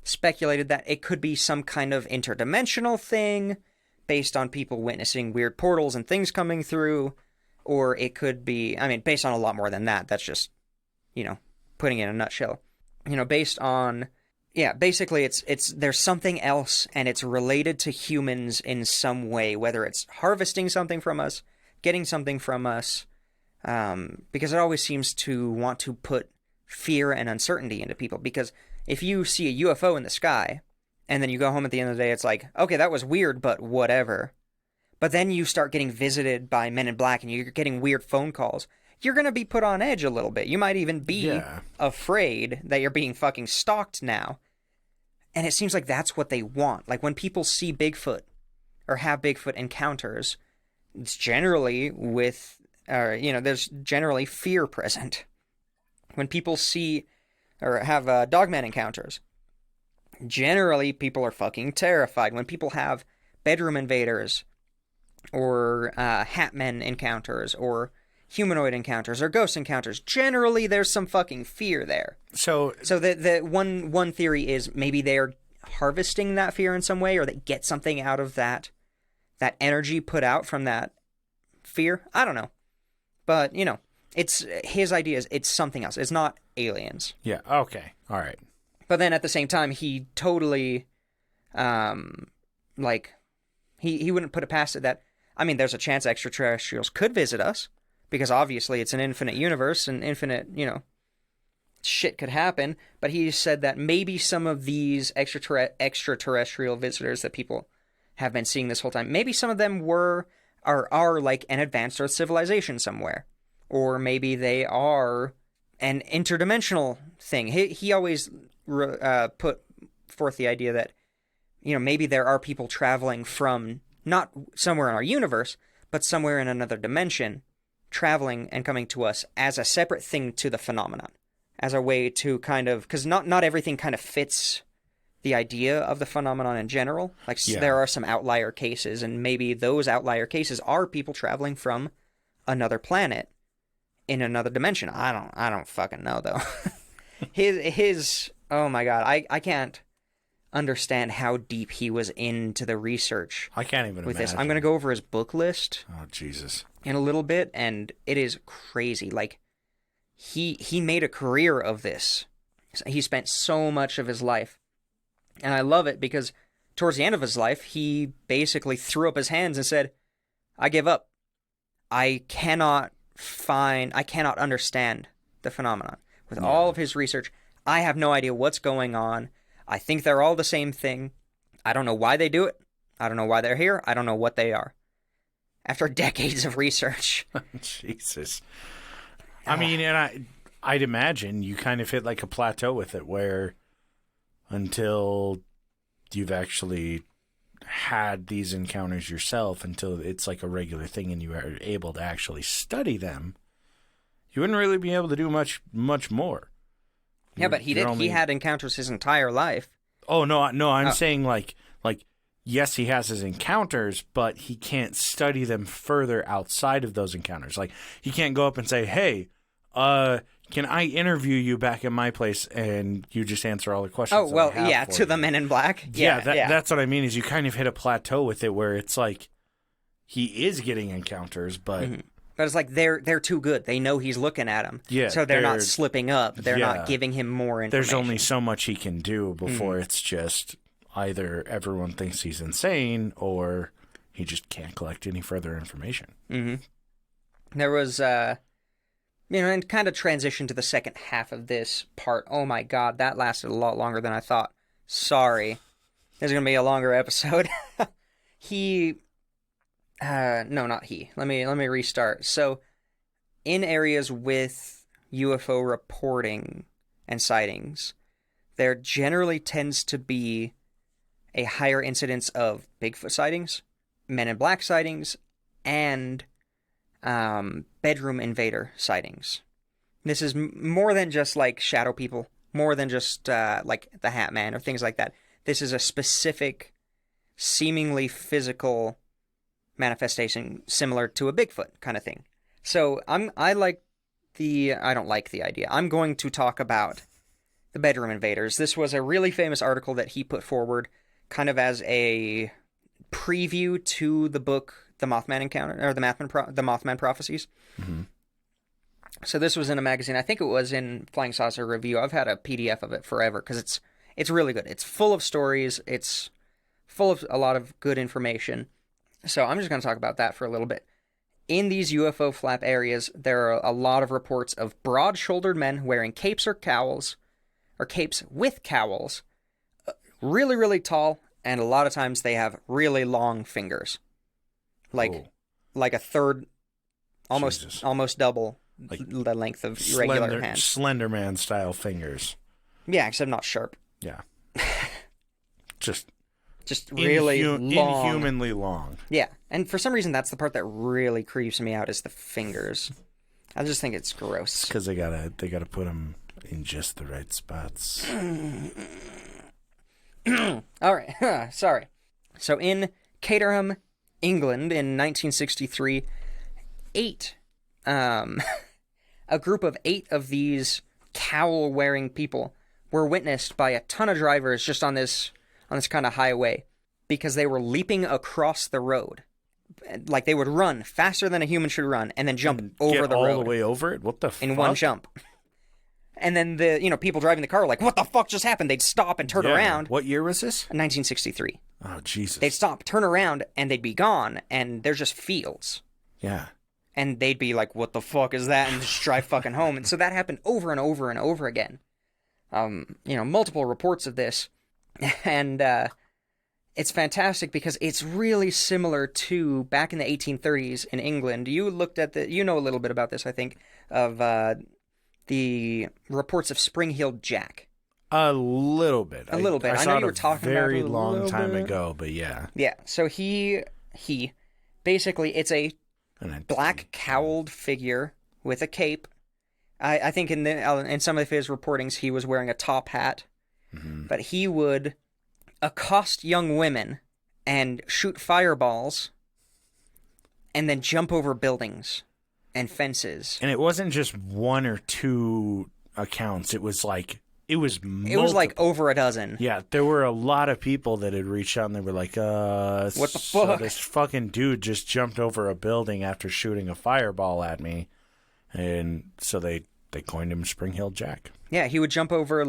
speculated that it could be some kind of interdimensional thing based on people witnessing weird portals and things coming through, or it could be, based on a lot more than that. That's just, putting it in a nutshell. Based on, basically it's there's something else and it's related to humans in some way, whether it's harvesting something from us, getting something from us, because it always seems to want to put fear and uncertainty into people. Because if you see a UFO in the sky, and then you go home at the end of the day, it's like, okay, that was weird, but whatever. But then you start getting visited by Men in Black, and you're getting weird phone calls. You're going to be put on edge a little bit. You might even be afraid that you're being fucking stalked now. And it seems like that's what they want. Like, when people see Bigfoot, or have Bigfoot encounters, it's generally with... there's generally fear present. When people see or have dogman encounters, generally people are fucking terrified. When people have bedroom invaders or Hatmen encounters or humanoid encounters or ghost encounters, generally there's some fucking fear there. So the one theory is maybe they're harvesting that fear in some way, or they get something out of that energy put out from that fear. I don't know. But, it's his ideas. It's something else. It's not aliens. Yeah, okay. All right. But then at the same time, he totally, he wouldn't put it past it that, there's a chance extraterrestrials could visit us, because obviously it's an infinite universe and infinite, shit could happen. But he said that maybe some of these extraterrestrial visitors that people have been seeing this whole time, maybe some of them are like an advanced Earth civilization somewhere. Or maybe they are an interdimensional thing. He always put forth the idea that, maybe there are people traveling from not somewhere in our universe, but somewhere in another dimension, traveling and coming to us as a separate thing to the phenomenon. As a way to kind of... Because not everything kind of fits the idea of the phenomenon in general. There are some outlier cases, and maybe those outlier cases are people traveling from another planet in another dimension. I don't fucking know, though. his oh my god, I can't understand how deep he was into the research. I can't even with imagine. This. I'm going to go over his book list. Oh, Jesus. In a little bit, and it is crazy. Like, he made a career of this. He spent so much of his life. And I love it because towards the end of his life, he basically threw up his hands and said, I give up. I cannot understand the phenomenon. With all of his research, I have no idea what's going on. I think they're all the same thing. I don't know why they do it. I don't know why they're here. I don't know what they are. after decades of research. Jesus. I mean, and I'd imagine you kind of hit like a plateau with it where until you've actually had these encounters yourself, until it's like a regular thing and you are able to actually study them, you wouldn't really be able to do much more. Yeah, but he did. He had encounters his entire life. Oh, no, I'm saying like, yes, he has his encounters, but he can't study them further outside of those encounters. Like, he can't go up and say, hey, can I interview you back in my place and you just answer all the questions? Oh, well, yeah, to the Men in Black. Yeah, that's what I mean, is you kind of hit a plateau with it where it's like he is getting encounters, but... Mm-hmm. But it's like they're too good. They know he's looking at them. Yeah, so they're not slipping up. They're not giving him more information. There's only so much he can do before it's just either everyone thinks he's insane or he just can't collect any further information. Mm-hmm. There was, and kind of transition to the second half of this part. Oh my God, that lasted a lot longer than I thought. Sorry. There's going to be a longer episode. No, not he. Let me restart. So, in areas with UFO reporting and sightings, there generally tends to be a higher incidence of Bigfoot sightings, Men in Black sightings, and bedroom invader sightings. This is more than just like shadow people, more than just like the Hat Man or things like that. This is a specific, seemingly physical manifestation similar to a Bigfoot kind of thing. So I don't like the idea. I'm going to talk about the bedroom invaders. This was a really famous article that he put forward kind of as a preview to the book The Mothman Encounter, or the Mothman Prophecies. Mm-hmm. So this was in a magazine. I think it was in Flying Saucer Review. I've had a PDF of it forever because it's really good. It's full of stories. It's full of a lot of good information. So I'm just going to talk about that for a little bit. In these UFO flap areas, there are a lot of reports of broad-shouldered men wearing capes or cowls, or capes with cowls, really, really tall, and a lot of times they have really long fingers. Like a third, almost double like the length of regular hands. Slender Man style fingers. Yeah, except not sharp. Yeah. Just really long. Inhumanly long. Yeah, and for some reason that's the part that really creeps me out is the fingers. I just think it's gross. Because they gotta put them in just the right spots. All right, sorry. So in Caterham, England, in 1963, a group of 8 of these cowl-wearing people were witnessed by a ton of drivers just on this kind of highway because they were leaping across the road. Like they would run faster than a human should run and then jump over the road. All the way over it? What the fuck? In one jump. And then the people driving the car were like, what the fuck just happened? They'd stop and turn around. What year was this? 1963. Oh, Jesus. They'd stop, turn around, and they'd be gone, and there's just fields. Yeah. And they'd be like, what the fuck is that? And just drive fucking home. And so that happened over and over and over again. Multiple reports of this. And it's fantastic because it's really similar to back in the 1830s in England. You looked at know a little bit about this, I think, of the reports of Spring-Heeled Jack. A little bit. I know you were talking about it very long time ago, but yeah. Yeah. So he basically, it's a black cowled figure with a cape. I think in some of his reportings he was wearing a top hat, but he would accost young women and shoot fireballs, and then jump over buildings and fences. And it wasn't just 1 or 2 accounts. It was like multiple. It was like over a dozen. Yeah, there were a lot of people that had reached out and they were like, what the fuck? This fucking dude just jumped over a building after shooting a fireball at me. And so they coined him Spring-Heeled Jack. Yeah, he would jump over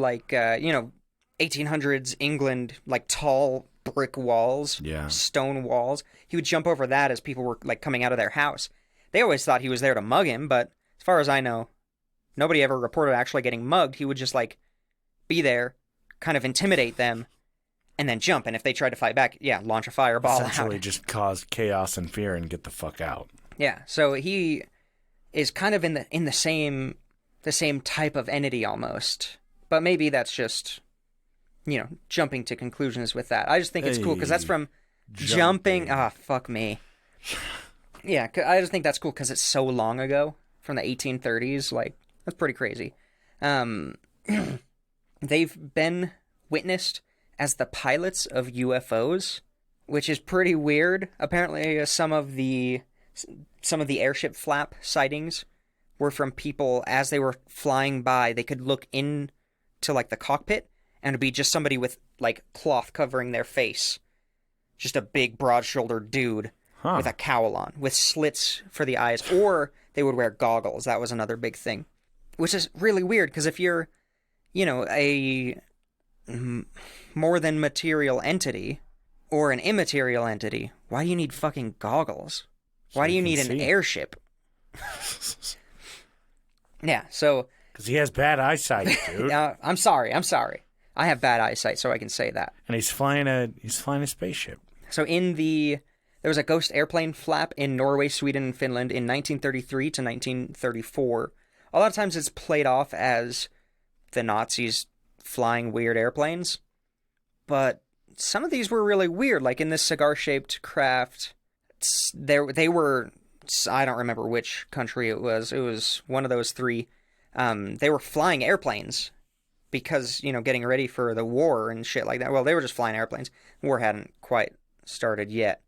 1800s England, like tall brick walls, stone walls. He would jump over that as people were like coming out of their house. They always thought he was there to mug him, but as far as I know, nobody ever reported actually getting mugged. He would just be there, kind of intimidate them, and then jump. And if they tried to fight back, launch a fireball Essentially out. just cause chaos and fear and get the fuck out. Yeah, so he is kind of in the same type of entity almost. But maybe that's just, jumping to conclusions with that. I just think it's cool because that's from jumping. Ah, fuck me. Yeah, I just think that's cool because it's so long ago, from the 1830s. Like, that's pretty crazy. They've been witnessed as the pilots of UFOs, which is pretty weird. Apparently, some of the airship flap sightings were from people as they were flying by. They could look into like the cockpit and it'd be just somebody with like cloth covering their face, just a big broad-shouldered dude with a cowl on, with slits for the eyes, or they would wear goggles. That was another big thing, which is really weird because if you're, a more than material entity or an immaterial entity, why do you need fucking goggles? Why do you need an airship? Yeah, so... Because he has bad eyesight, dude. I'm sorry. I have bad eyesight, so I can say that. And he's flying a spaceship. So there was a ghost airplane flap in Norway, Sweden, and Finland in 1933 to 1934. A lot of times it's played off as the Nazis flying weird airplanes, but some of these were really weird. Like in this cigar-shaped craft, they were... I don't remember which country it was. It was one of those three. They were flying airplanes because, getting ready for the war and shit like that. Well, they were just flying airplanes. The war hadn't quite started yet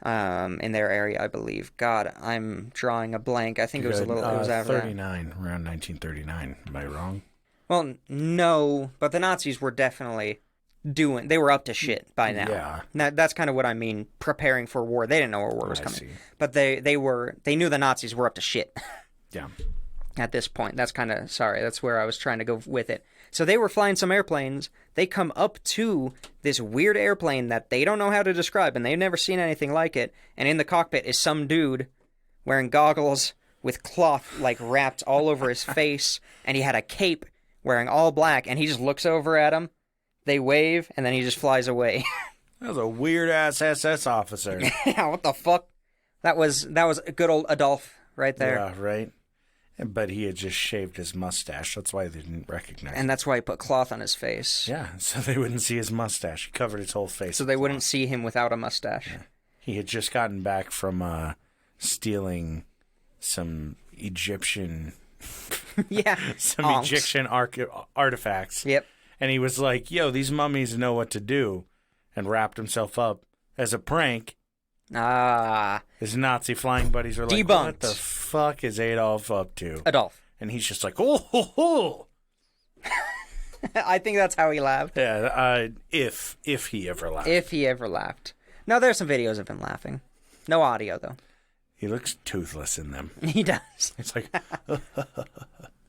in their area, I believe. God, I'm drawing a blank. I think it was after 39, around 1939. Am I wrong? Well, no, but the Nazis were definitely they were up to shit by now. Yeah. That's kind of what I mean, preparing for war. They didn't know a war was coming. See. But they knew the Nazis were up to shit. Yeah. At this point. That's where I was trying to go with it. So they were flying some airplanes. They come up to this weird airplane that they don't know how to describe, and they've never seen anything like it. And in the cockpit is some dude wearing goggles with cloth like wrapped all over his face, and he had a cape wearing all black, and he just looks over at him. They wave, and then he just flies away. That was a weird-ass SS officer. Yeah, what the fuck? That was good old Adolf right there. Yeah, right. But he had just shaved his mustache. That's why they didn't recognize him. And that's why he put cloth on his face. Yeah, so they wouldn't see his mustache. He covered his whole face. So they wouldn't see him without a mustache. Yeah. He had just gotten back from stealing some Egyptian... Egyptian artifacts. Yep. And he was like, yo, these mummies know what to do. And wrapped himself up as a prank. His Nazi flying buddies were like, Debunked. what the fuck is Adolf up to? Adolf. And he's just like, oh, ho, ho. I think that's how he laughed. Yeah, if he ever laughed. If he ever laughed. No, there's some videos of him laughing. No audio, though. He looks toothless in them. He does. It's like...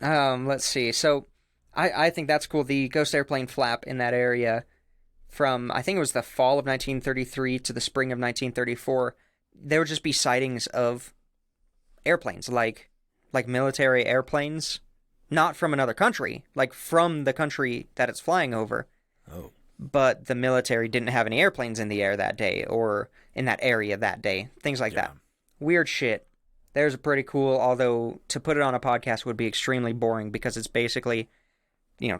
Let's see. So, I think that's cool. The ghost airplane flap in that area from, I think it was the fall of 1933 to the spring of 1934, there would just be sightings of airplanes, like military airplanes, not from another country, like from the country that it's flying over. Oh. But the military didn't have any airplanes in the air that day or in that area that day. Things like that. Weird shit. There's a pretty cool, although to put it on a podcast would be extremely boring because it's basically,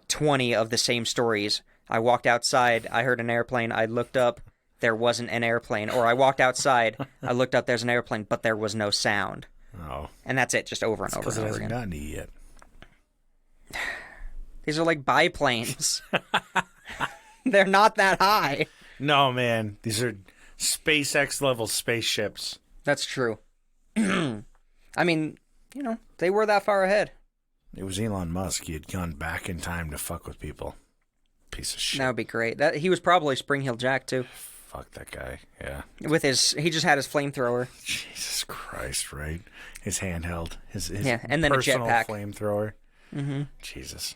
20 of the same stories. I walked outside, I heard an airplane, I looked up, there wasn't an airplane. Or I walked outside, I looked up, there's an airplane, but there was no sound. Oh. And that's it, just over and over and over again. Because it hasn't gotten to you yet. These are like biplanes. They're not that high. No, man. These are SpaceX-level spaceships. That's true. I mean, they were that far ahead. It was Elon Musk. He had gone back in time to fuck with people. Piece of shit. That would be great. He was probably Spring Hill Jack, too. Fuck that guy, yeah. He just had his flamethrower. Jesus Christ, right? His handheld. His and then personal a jetpack. Flamethrower. Mm-hmm. Jesus.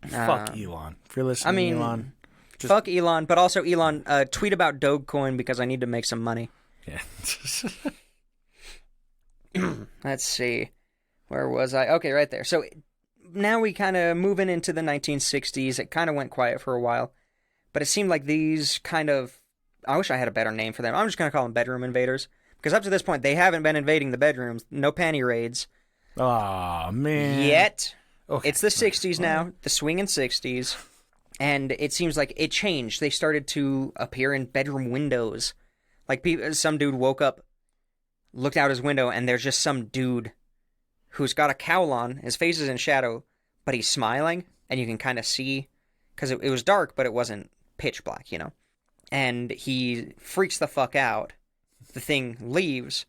Fuck Elon. If you're listening, Elon. Fuck Elon, but also Elon, tweet about Dogecoin because I need to make some money. Yeah. Let's see. Where was I? Okay, right there. So now we kind of moving into the 1960s. It kind of went quiet for a while. But it seemed like these kind of... I wish I had a better name for them. I'm just going to call them bedroom invaders. Because up to this point, they haven't been invading the bedrooms. No panty raids. Aw, man. Yet. Okay. It's the 60s now. The swinging 60s. And it seems like it changed. They started to appear in bedroom windows. Like, some dude woke up, looked out his window, and there's just some dude who's got a cowl on. His face is in shadow, but he's smiling, and you can kind of see, because it was dark, but it wasn't pitch black, you know? And he freaks the fuck out. The thing leaves,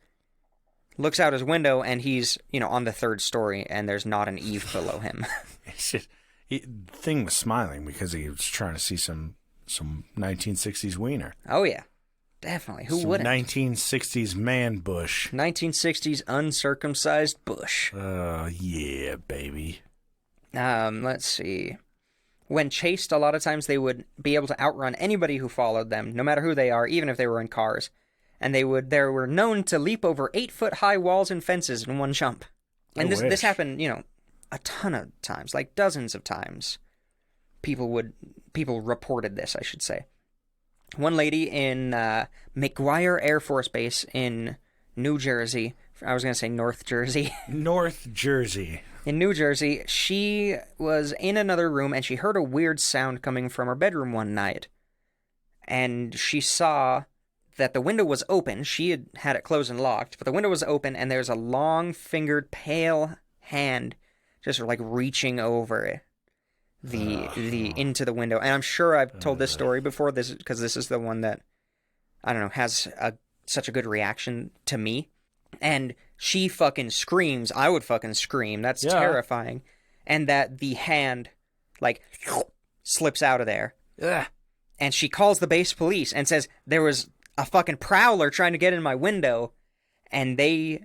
looks out his window, and he's, on the 3rd story, and there's not an eave below him. The thing was smiling because he was trying to see some 1960s wiener. Oh, yeah. Definitely. Who wouldn't? 1960s man bush. 1960s uncircumcised bush. Yeah, baby. Let's see. When chased, a lot of times they would be able to outrun anybody who followed them, no matter who they are, even if they were in cars. And they were known to leap over 8-foot-high walls and fences in one jump. And this happened, a ton of times, like dozens of times. People reported this, I should say. One lady in McGuire Air Force Base in New Jersey, I was going to say North Jersey. North Jersey. In New Jersey, she was in another room and she heard a weird sound coming from her bedroom one night. And she saw that the window was open. She had it closed and locked, but the window was open and there's a long-fingered, pale hand just like reaching over the into the window. And I'm sure I've told this story before, because this is the one that, I don't know, has such a good reaction to me. And she fucking screams. I would fucking scream. That's terrifying. And that the hand, like, slips out of there. Ugh. And she calls the base police and says, there was a fucking prowler trying to get in my window. And they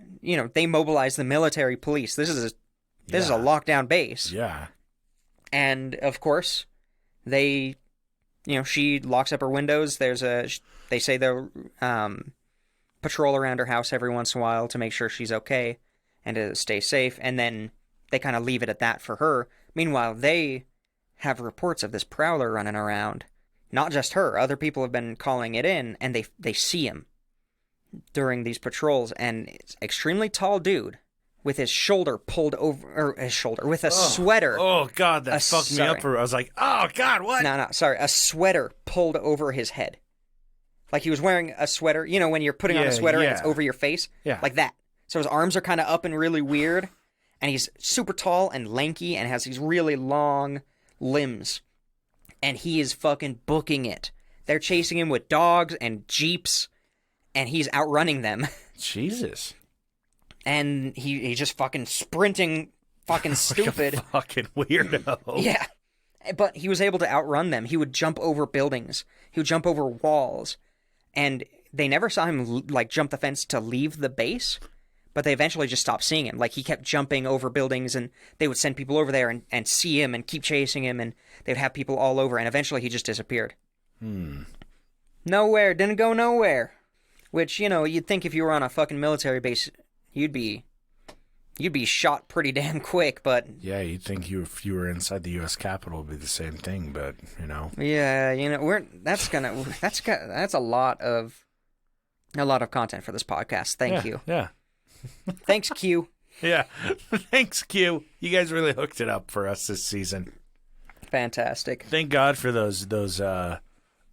mobilize the military police. This is a lockdown base. Yeah. And, of course, she locks up her windows. They say they'll patrol around her house every once in a while to make sure she's okay and to stay safe. And then they kind of leave it at that for her. Meanwhile, they have reports of this prowler running around. Not just her. Other people have been calling it in, and they see him during these patrols. And it's an extremely tall dude with his shoulder pulled over, or his shoulder, with a sweater. Oh, God, that fucked me up. I was like, oh, God, what? No, sorry. A sweater pulled over his head. Like he was wearing a sweater. You know, when you're putting on a sweater and it's over your face? Yeah. Like that. So his arms are kind of up and really weird. And he's super tall and lanky and has these really long limbs. And he is fucking booking it. They're chasing him with dogs and jeeps. And he's outrunning them. Jesus. And he's just fucking sprinting fucking stupid. Like a fucking weirdo. Yeah. But he was able to outrun them. He would jump over buildings. He would jump over walls. And they never saw him, like, jump the fence to leave the base. But they eventually just stopped seeing him. Like, he kept jumping over buildings, and they would send people over there and see him and keep chasing him, and they'd have people all over, and eventually he just disappeared. Nowhere. Didn't go nowhere. Which, you'd think if you were on a fucking military base, you'd be shot pretty damn quick, but... Yeah, you'd think if you were inside the U.S. Capitol, it'd be the same thing, but, Yeah, that's a lot of content for this podcast. Thank you. Yeah. Thanks, Q. Yeah. Thanks, Q. You guys really hooked it up for us this season. Fantastic. Thank God for those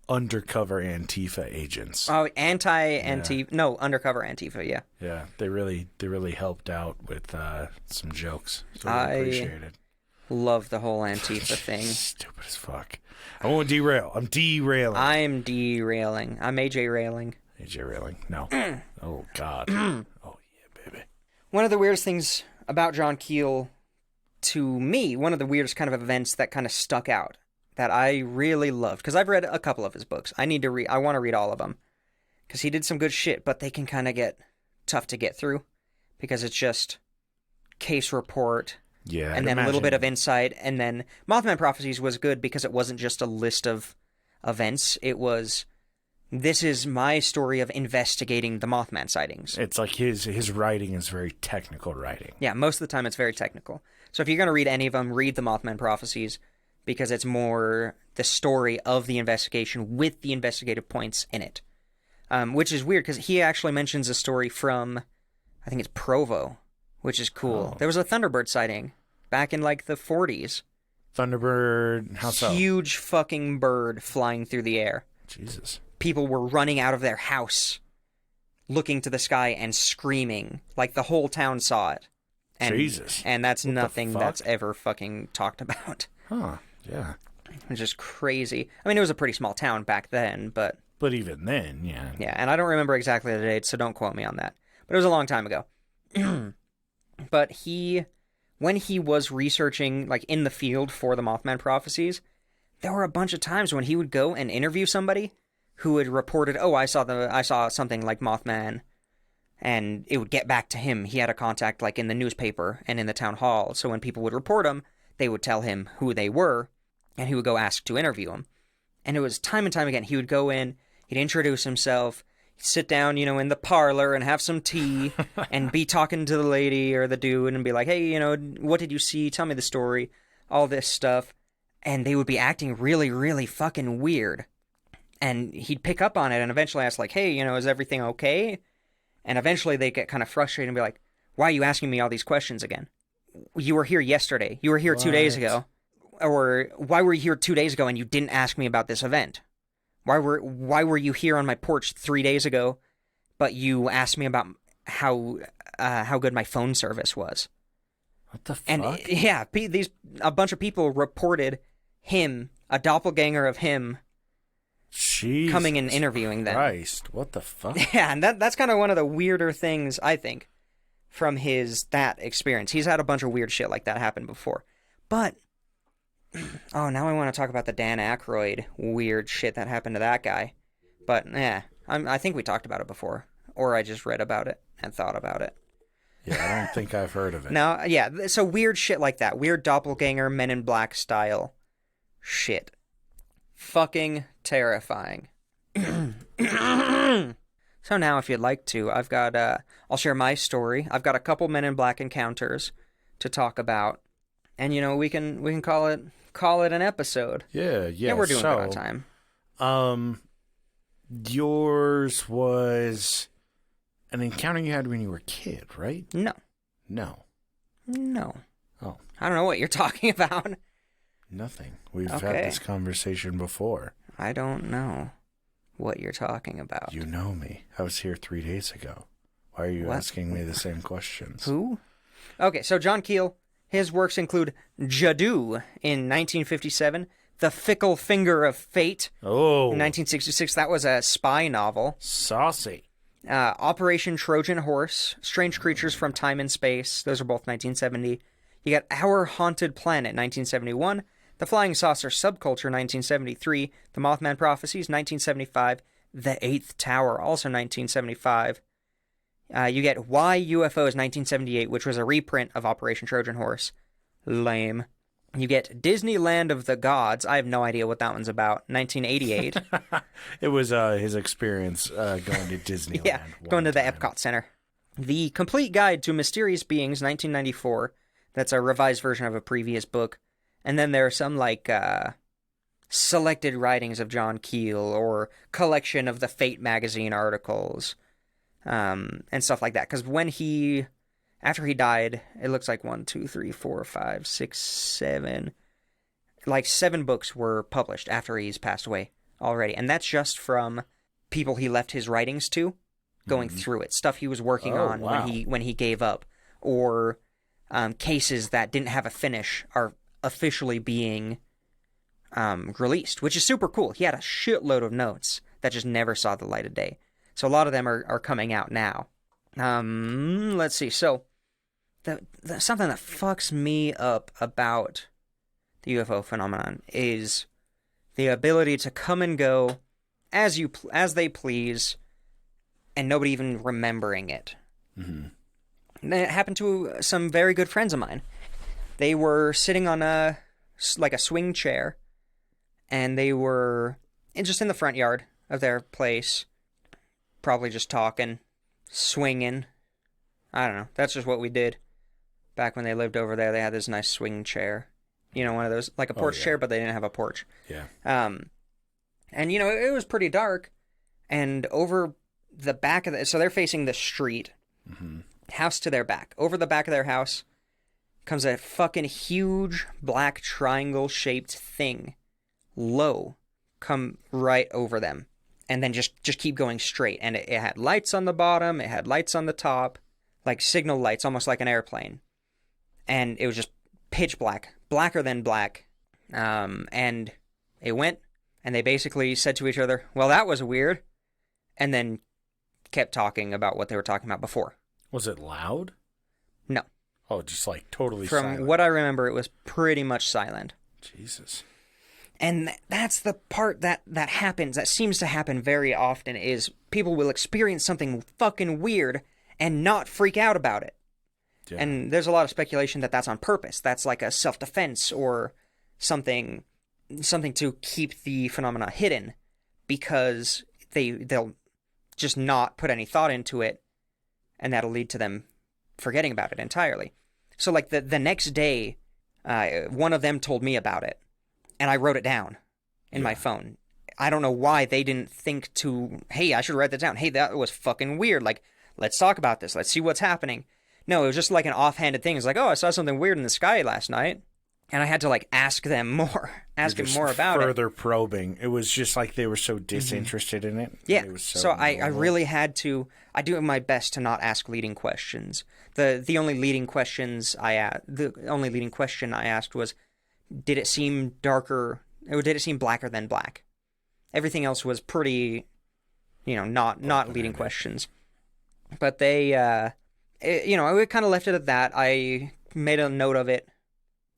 undercover Antifa agents. Oh, anti-Antifa. Yeah. No, undercover Antifa, yeah. Yeah, they really helped out with some jokes. So I appreciate it. Love the whole Antifa thing. Stupid as fuck. I won't derail. I'm derailing. I'm derailing. I'm AJ railing. AJ railing. No. Oh, God. Oh, yeah, baby. One of the weirdest things about John Keel, to me, one of the weirdest kind of events that kind of stuck out, that I really loved, because I've read a couple of his books. I want to read all of them, because he did some good shit, but they can kind of get tough to get through, because it's just case report, and then a little bit of insight, and then Mothman Prophecies was good because it wasn't just a list of events. It was, this is my story of investigating the Mothman sightings. It's like his writing is very technical writing. Yeah, most of the time it's very technical. So if you're going to read any of them, read the Mothman Prophecies, because it's more the story of the investigation with the investigative points in it. Which is weird, because he actually mentions a story from, I think it's Provo, which is cool. Oh. There was a Thunderbird sighting back in, like, the 40s. Thunderbird, how so? Huge fucking bird flying through the air. Jesus. People were running out of their house, looking to the sky and screaming, like the whole town saw it. And, Jesus. And that's What the nothing fuck? that's ever fucking talked about. Huh, yeah. Which is crazy. I mean, it was a pretty small town back then, but... But even then, yeah. Yeah, and I don't remember exactly the date, so don't quote me on that. But it was a long time ago. But when he was researching, like, in the field for the Mothman Prophecies, there were a bunch of times when he would go and interview somebody who had reported, oh, I saw something like Mothman, and it would get back to him. He had a contact, like, in the newspaper and in the town hall, so when people would report him, they would tell him who they were, and he would go ask to interview him. And it was time and time again. He would go in, he'd introduce himself, sit down, in the parlor and have some tea and be talking to the lady or the dude and be like, hey, what did you see? Tell me the story. All this stuff. And they would be acting really, really fucking weird. And he'd pick up on it and eventually ask, like, hey, is everything okay? And eventually they'd get kind of frustrated and be like, why are you asking me all these questions again? You were here yesterday. You were here 2 days ago. Or why were you here 2 days ago and you didn't ask me about this event? Why were you here on my porch 3 days ago, but you asked me about how good my phone service was? What the fuck? And yeah, a bunch of people reported him, a doppelganger of him, Jesus coming and interviewing them. Christ, what the fuck? Yeah, and that's kind of one of the weirder things, I think, from that experience. He's had a bunch of weird shit like that happen before. But, oh, now I want to talk about the Dan Aykroyd weird shit that happened to that guy. But, I think we talked about it before. Or I just read about it and thought about it. Yeah, I don't think I've heard of it. No, yeah, so weird shit like that. Weird doppelganger, Men in Black style shit. Fucking terrifying. So now, if you'd like to, I've got, I'll share my story. I've got a couple Men in Black encounters to talk about. And, we can call it an episode. Yeah. Yeah, we're doing good on time. Yours was an encounter you had when you were a kid, right? No. Oh. I don't know what you're talking about. Nothing. We've Okay. had this conversation before. I don't know what you're talking about. You know me. I was here 3 days ago. Why are you What? asking me the same questions? Who? Okay, so John Keel, his works include Jadoo in 1957, The Fickle Finger of Fate Oh. in 1966. That was a spy novel. Saucy. Operation Trojan Horse, Strange Creatures from Time and Space. Those are both 1970. You got Our Haunted Planet, 1971. The Flying Saucer Subculture, 1973. The Mothman Prophecies, 1975. The Eighth Tower, also 1975. You get Why UFOs, 1978, which was a reprint of Operation Trojan Horse. Lame. You get Disneyland of the Gods. I have no idea what that one's about. 1988. It was his experience going to Disneyland. Yeah, going to the Epcot Center. The Complete Guide to Mysterious Beings, 1994. That's a revised version of a previous book. And then there are some, selected writings of John Keel or collection of the Fate magazine articles and stuff like that. Because after he died, it looks like 1, 2, 3, 4, 5, 6, 7. Like 7 books were published after he's passed away already. And that's just from people he left his writings to, going through it. Stuff he was working on wow. when he gave up. Or cases that didn't have a finish are officially being released, which is super cool. He had a shitload of notes that just never saw the light of day. So a lot of them are coming out now. Let's see. So something that fucks me up about the UFO phenomenon is the ability to come and go as they please, and nobody even remembering it. Mm-hmm. And it happened to some very good friends of mine. They were sitting on a swing chair, and they were just in the front yard of their place, probably just talking, swinging. I don't know. That's just what we did. Back when they lived over there, they had this nice swing chair. You know, one of those, like a porch chair, but they didn't have a porch. Yeah. And, you know, it was pretty dark. And over the back of so they're facing the street, house to their back. Over the back of their house comes a fucking huge black triangle-shaped thing, low, come right over them. And then just keep going straight. And it had lights on the bottom, it had lights on the top, like signal lights, almost like an airplane. And it was just pitch black, blacker than black. And it went, and they basically said to each other, well, that was weird. And then kept talking about what they were talking about before. Was it loud? No. Oh, just like totally silent. From what I remember, it was pretty much silent. Jesus. And that's the part that happens, that seems to happen very often, is people will experience something fucking weird and not freak out about it. Yeah. And there's a lot of speculation that that's on purpose. That's like a self-defense or something to keep the phenomena hidden, because they'll just not put any thought into it, and that'll lead to them forgetting about it entirely. So like the next day, one of them told me about it, and I wrote it down in my phone. I don't know why they didn't think to, hey, I should write that down. Hey, that was fucking weird. Like, let's talk about this. Let's see what's happening. No, it was just like an offhanded thing. It's like, oh, I saw something weird in the sky last night. And I had to like ask them more, ask him more about it. Further probing. It was just like they were so disinterested in it. Yeah. It was so I really had to, I do my best to not ask leading questions. The only leading question I asked was, did it seem darker, or did it seem blacker than black? Everything else was pretty, not leading questions. But they, I kind of left it at that. I made a note of it,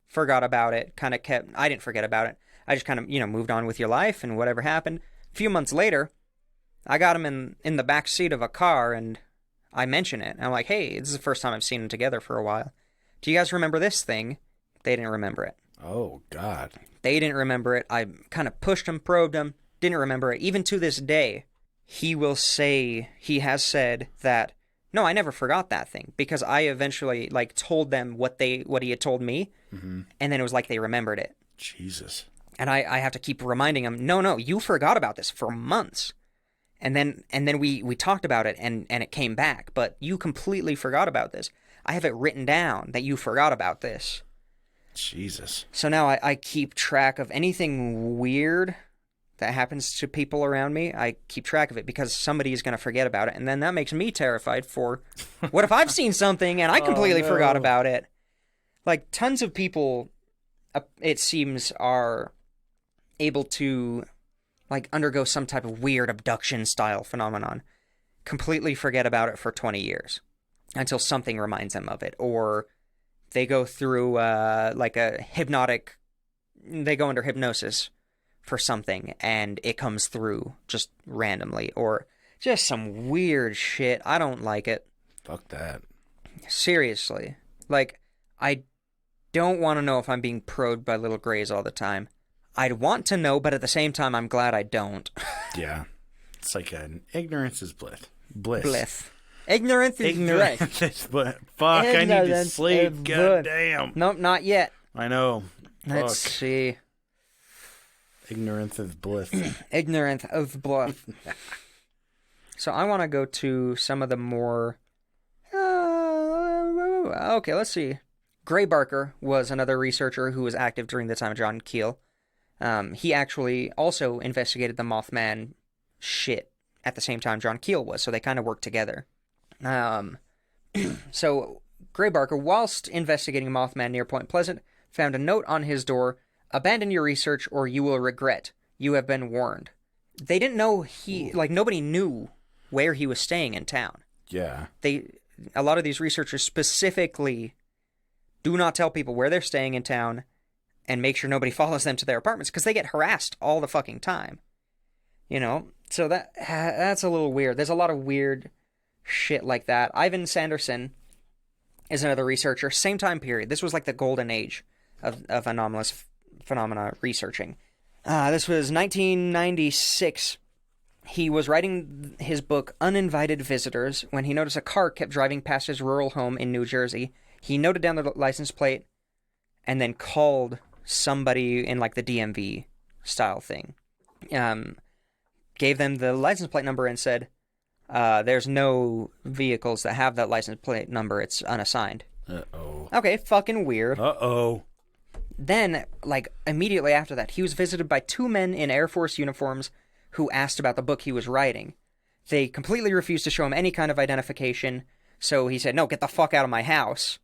forgot about it, I didn't forget about it. I just kind of, moved on with your life and whatever happened. A few months later, I got him in the back seat of a car, and I mention it. And I'm like, hey, this is the first time I've seen them together for a while. Do you guys remember this thing? They didn't remember it. Oh, God. They didn't remember it. I kind of pushed him, probed him, didn't remember it. Even to this day, he has said that, no, I never forgot that thing, because I eventually told them what he had told me, and then it was like they remembered it. Jesus. And I have to keep reminding him, no, you forgot about this for months. And then we talked about it, and it came back, but you completely forgot about this. I have it written down that you forgot about this. Jesus. So now I keep track of anything weird that happens to people around me. I keep track of it because somebody is going to forget about it. And then that makes me terrified for, what if I've seen something and I completely forgot about it? Like, tons of people, it seems, are able to, undergo some type of weird abduction-style phenomenon, completely forget about it for 20 years until something reminds them of it, or they go through, they go under hypnosis for something, and it comes through just randomly, or just some weird shit. I don't like it. Fuck that. Seriously. I don't want to know if I'm being probed by little grays all the time. I'd want to know, but at the same time, I'm glad I don't. Yeah. It's like an ignorance is bliss. Bliss. Ignorance is bliss. But fuck, I need to sleep. God damn. Nope, not yet. I know. Let's see. Ignorance is bliss. Ignorance of bliss. So I want to go to some of the more... okay, let's see. Gray Barker was another researcher who was active during the time of John Keel. He actually also investigated the Mothman shit at the same time John Keel was, so they kind of worked together. So Gray Barker, whilst investigating Mothman near Point Pleasant, found a note on his door: "Abandon your research or you will regret. You have been warned." They didn't know nobody knew where he was staying in town. Yeah. A lot of these researchers specifically do not tell people where they're staying in town and make sure nobody follows them to their apartments, because they get harassed all the fucking time. So that's a little weird. There's a lot of weird shit like that. Ivan Sanderson is another researcher. Same time period. This was like the golden age of anomalous phenomena researching. This was 1996. He was writing his book Uninvited Visitors when he noticed a car kept driving past his rural home in New Jersey. He noted down the license plate and then called somebody in like the DMV style thing. Gave them the license plate number and said, there's no vehicles that have that license plate number. It's unassigned. Uh-oh. Okay, fucking weird. Uh-oh. Then, like, immediately after that, he was visited by 2 men in Air Force uniforms who asked about the book he was writing. They completely refused to show him any kind of identification, so he said, no, get the fuck out of my house.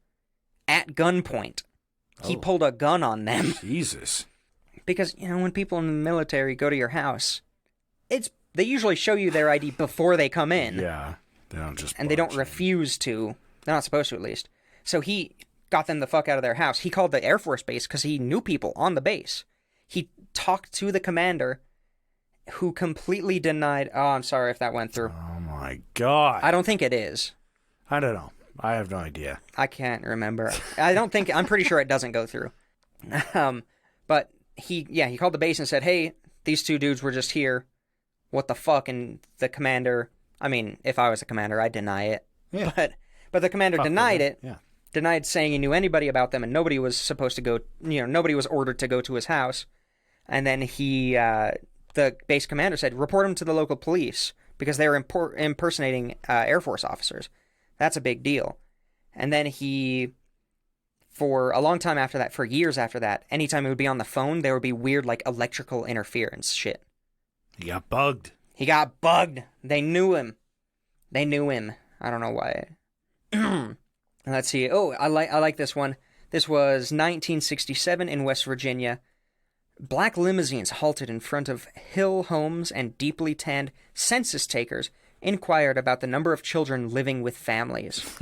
At gunpoint. He pulled a gun on them. Jesus. Because, you know, when people in the military go to your house, they usually show you their ID before they come in. Yeah. They don't just and they don't refuse to. They're not supposed to, at least. So he got them the fuck out of their house. He called the Air Force base because he knew people on the base. He talked to the commander, who completely denied... Oh, I'm sorry if that went through. Oh, my God. I don't think it is. I don't know. I have no idea. I can't remember. I'm pretty sure it doesn't go through. But he called the base and said, hey, these 2 dudes were just here. What the fuck? And the commander, I mean, if I was a commander, I'd deny it. Yeah. But the commander denied it. Yeah. Denied saying he knew anybody about them, and nobody was supposed to go, nobody was ordered to go to his house. And then the base commander said, report him to the local police because they were impersonating Air Force officers. That's a big deal. And then for a long time after that, for years after that, anytime he would be on the phone, there would be weird, like, electrical interference shit. He got bugged. They knew him. I don't know why. Let's see. Oh, I like this one. This was 1967 in West Virginia. Black limousines halted in front of hill homes and deeply tanned census takers inquired about the number of children living with families.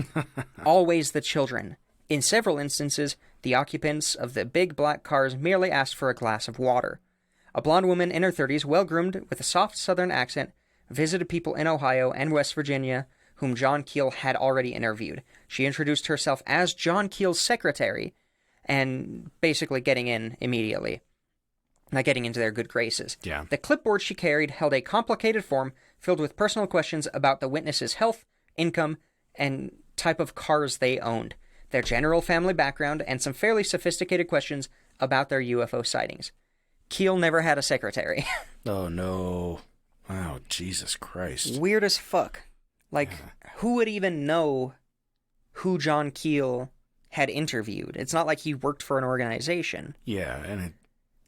Always the children. In several instances, the occupants of the big black cars merely asked for a glass of water. A blonde woman in her 30s, well-groomed, with a soft southern accent, visited people in Ohio and West Virginia whom John Keel had already interviewed. She introduced herself as John Keel's secretary and basically getting in immediately. Not getting into their good graces. Yeah. The clipboard she carried held a complicated form filled with personal questions about the witness's health, income, and type of cars they owned, their general family background, and some fairly sophisticated questions about their UFO sightings. Keel never had a secretary. Oh, no. Wow, Jesus Christ. Weird as fuck. Like, who would even know who John Keel had interviewed? It's not like he worked for an organization. Yeah, and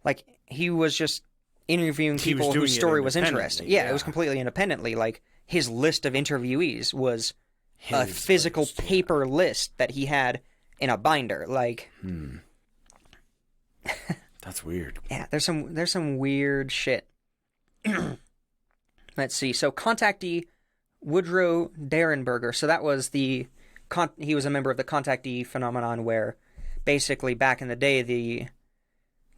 like, he was just interviewing people whose story was interesting. Yeah, it was completely independently. Like, his list of interviewees was a physical paper list that he had in a binder. Like... That's weird. Yeah, there's some weird shit. Let's see. So contactee Woodrow Derenberger. So that was he was a member of the contactee phenomenon, where basically back in the day the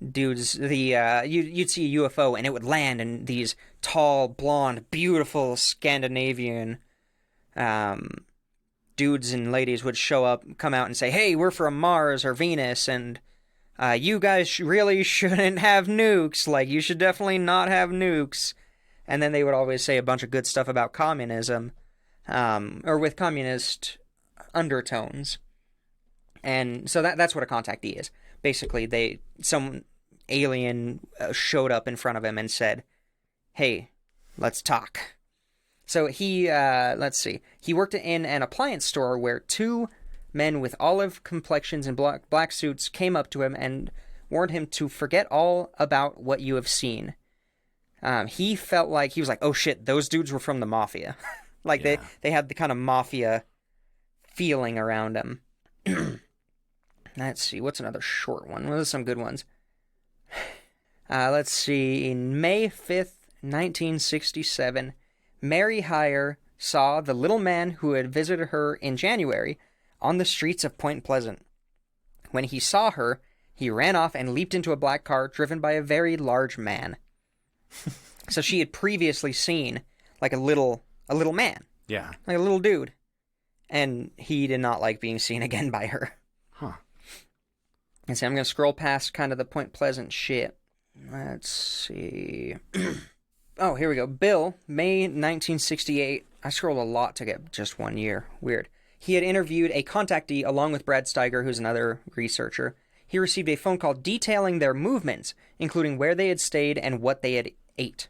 dudes you'd see a UFO and it would land, and these tall, blonde, beautiful Scandinavian dudes and ladies would come out and say, "Hey, we're from Mars or Venus, and you guys really shouldn't have nukes. Like, you should definitely not have nukes." And then they would always say a bunch of good stuff about communism, or with communist undertones. And so that's what a contactee is. Basically, some alien showed up in front of him and said, "Hey, let's talk." So he, let's see, he worked in an appliance store where 2 men with olive complexions and black suits came up to him and warned him to forget all about what you have seen. He felt like, he was like, oh shit, those dudes were from the mafia. Like, yeah. they had the kind of mafia feeling around them. Let's see, what's another short one? What are some good ones? Let's see, in May 5th, 1967, Mary Heyer saw the little man who had visited her in January on the streets of Point Pleasant. When he saw her, he ran off and leaped into a black car driven by a very large man. So she had previously seen like a little man. Yeah. Like a little dude. And he did not like being seen again by her. Huh. And so I'm going to scroll past kind of the Point Pleasant shit. Let's see. Oh, here we go. Bill, May 1968. I scrolled a lot to get just 1 year. Weird. He had interviewed a contactee along with Brad Steiger, who's another researcher. he received a phone call detailing their movements, including where they had stayed and what they had ate.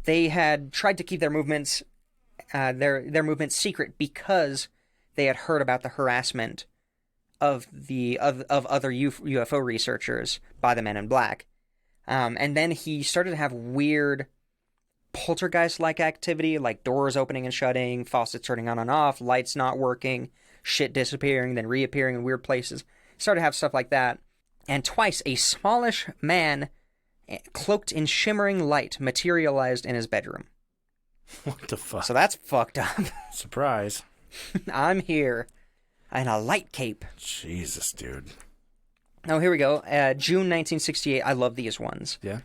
They had tried to keep their movements their movements secret because they had heard about the harassment of other UFO researchers by the Men in Black. And then he started to have weird poltergeist-like activity, like doors opening and shutting, faucets turning on and off, lights not working, shit disappearing, then reappearing in weird places. Started to have stuff like that. And twice, a smallish man cloaked in shimmering light materialized in his bedroom. What the fuck? So that's fucked up. Surprise. I'm here. In a light cape. Jesus, dude. Oh, here we go. June 1968. I love these ones. Yeah.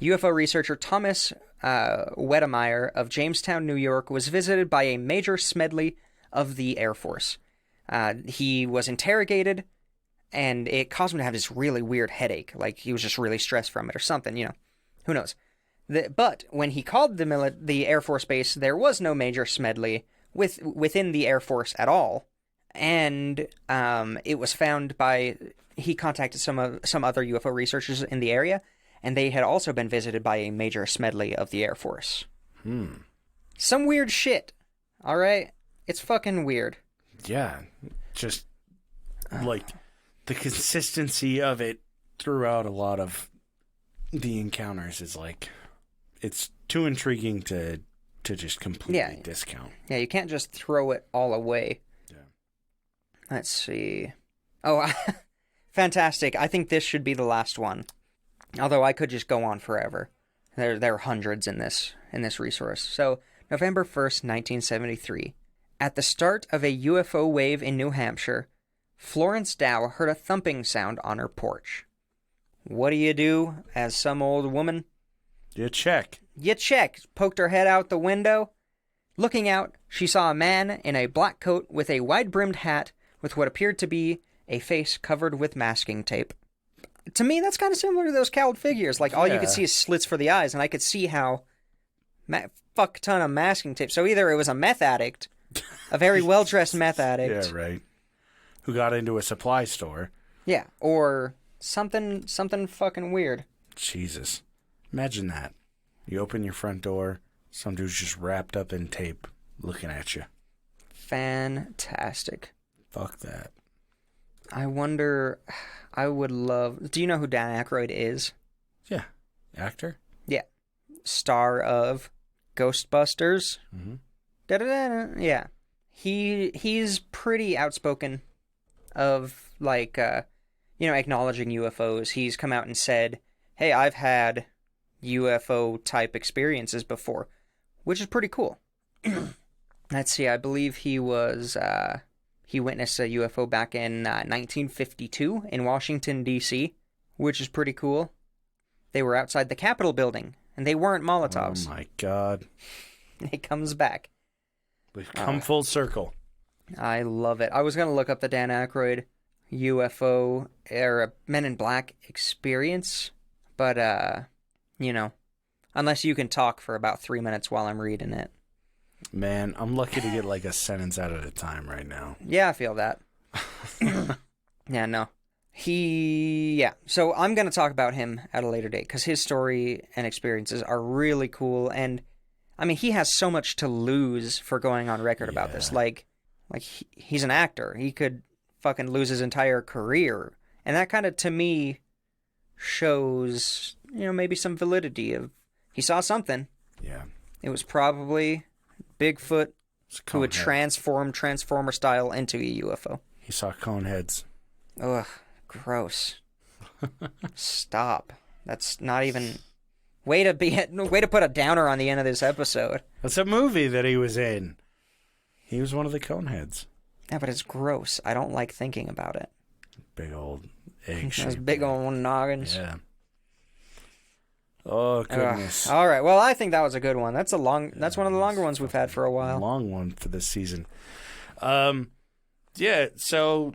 UFO researcher Thomas Wedemeyer of Jamestown, New York, was visited by a Major Smedley of the Air Force. He was interrogated, and it caused him to have this really weird headache. Like, he was just really stressed from it or something, you know. Who knows? But when he called the Air Force Base, there was no Major Smedley within the Air Force at all. And it was found by... He contacted some other UFO researchers in the area, and they had also been visited by a Major Smedley of the Air Force. Some weird shit. All right? It's fucking weird. Yeah. Just, like, the consistency of it throughout a lot of the encounters is, like... It's too intriguing to just completely discount. Yeah, you can't just throw it all away. Yeah. Let's see. Oh, fantastic. I think this should be the last one. Although I could just go on forever. There are hundreds in this resource. So, November 1st, 1973. At the start of a UFO wave in New Hampshire, Florence Dow heard a thumping sound on her porch. What do you do as some old woman? You check. You check. Poked her head out the window. Looking out, she saw a man in a black coat with a wide-brimmed hat with what appeared to be a face covered with masking tape. To me, that's kind of similar to those cowled figures. Like, all you could see is slits for the eyes, and I could see how... fuck ton of masking tape. So either it was a meth addict, a very well-dressed meth addict. Yeah, right. Who got into a supply store. Yeah, or something fucking weird. Jesus. Imagine that. You open your front door, some dude's just wrapped up in tape looking at you. Fantastic. Fuck that. I wonder, I would love... Do you know who Dan Aykroyd is? Yeah. Actor? Yeah. Star of Ghostbusters. Mm-hmm. Da-da-da-da. Yeah. He's pretty outspoken of, like, acknowledging UFOs. He's come out and said, hey, I've had UFO-type experiences before, which is pretty cool. Let's see, I believe he witnessed a UFO back in 1952 in Washington, D.C., which is pretty cool. They were outside the Capitol building, and they weren't Molotovs. Oh my god. It comes back. We've come full circle. I love it. I was going to look up the Dan Aykroyd UFO era Men in Black experience, but, unless you can talk for about 3 minutes while I'm reading it. Man, I'm lucky to get like a sentence out at a time right now. Yeah, I feel that. Yeah, no. So I'm going to talk about him at a later date, because his story and experiences are really cool, and, I mean, he has so much to lose for going on record about this. Like he's an actor. He could fucking lose his entire career, and that kind of, to me, shows, maybe some validity of, he saw something. Yeah. It was probably Bigfoot who would transform Transformer style into a UFO. He saw cone heads. Ugh, gross. Stop. That's not even... Way to put a downer on the end of this episode. That's a movie that he was in. He was one of the cone heads. Yeah, but it's gross. I don't like thinking about it. Big old egg shape. Those big old noggins. Yeah. Oh, goodness. All right. Well, I think that was a good one. That's one of the longer ones we've had for a while. Long one for this season. Yeah, so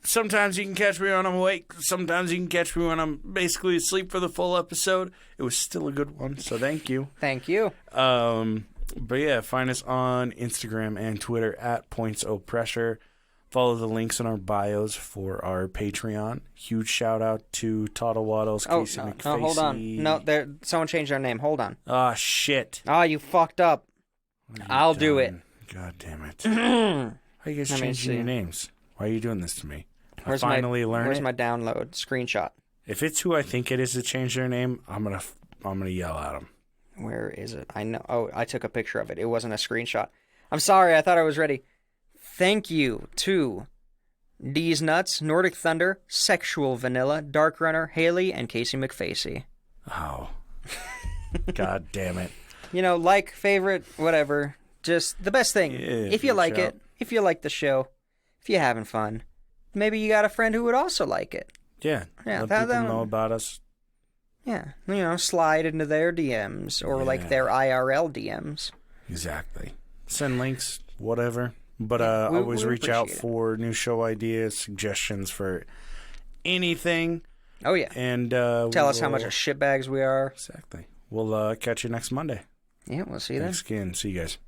sometimes you can catch me when I'm awake. Sometimes you can catch me when I'm basically asleep for the full episode. It was still a good one, so thank you. Thank you. But yeah, find us on Instagram and Twitter at PointsOPressure. Follow the links in our bios for our Patreon. Huge shout out to Toddle Waddles, Casey McFacey. No, hold on. No, someone changed their name. Hold on. Ah, shit. Ah, you fucked up. I'll do it. God damn it. How are you guys changing your names? Why are you doing this to me? Where's my download screenshot? If it's who I think it is to change their name, I'm gonna yell at them. Where is it? I know. Oh, I took a picture of it. It wasn't a screenshot. I'm sorry. I thought I was ready. Thank you to D's Nuts, Nordic Thunder, Sexual Vanilla, Dark Runner, Haley, and Casey McFacey. Oh. God damn it. Like, favorite, whatever. Just the best thing. Yeah, if you like it, if you like the show, if you're having fun, maybe you got a friend who would also like it. Yeah. Let people know about us. Yeah. Slide into their DMs or like their IRL DMs. Exactly. Send links, whatever. But always reach out for new show ideas, suggestions for anything. Oh, yeah. And tell us how much of shitbags we are. Exactly. We'll catch you next Monday. Yeah, we'll see you then. Thanks again. See you guys.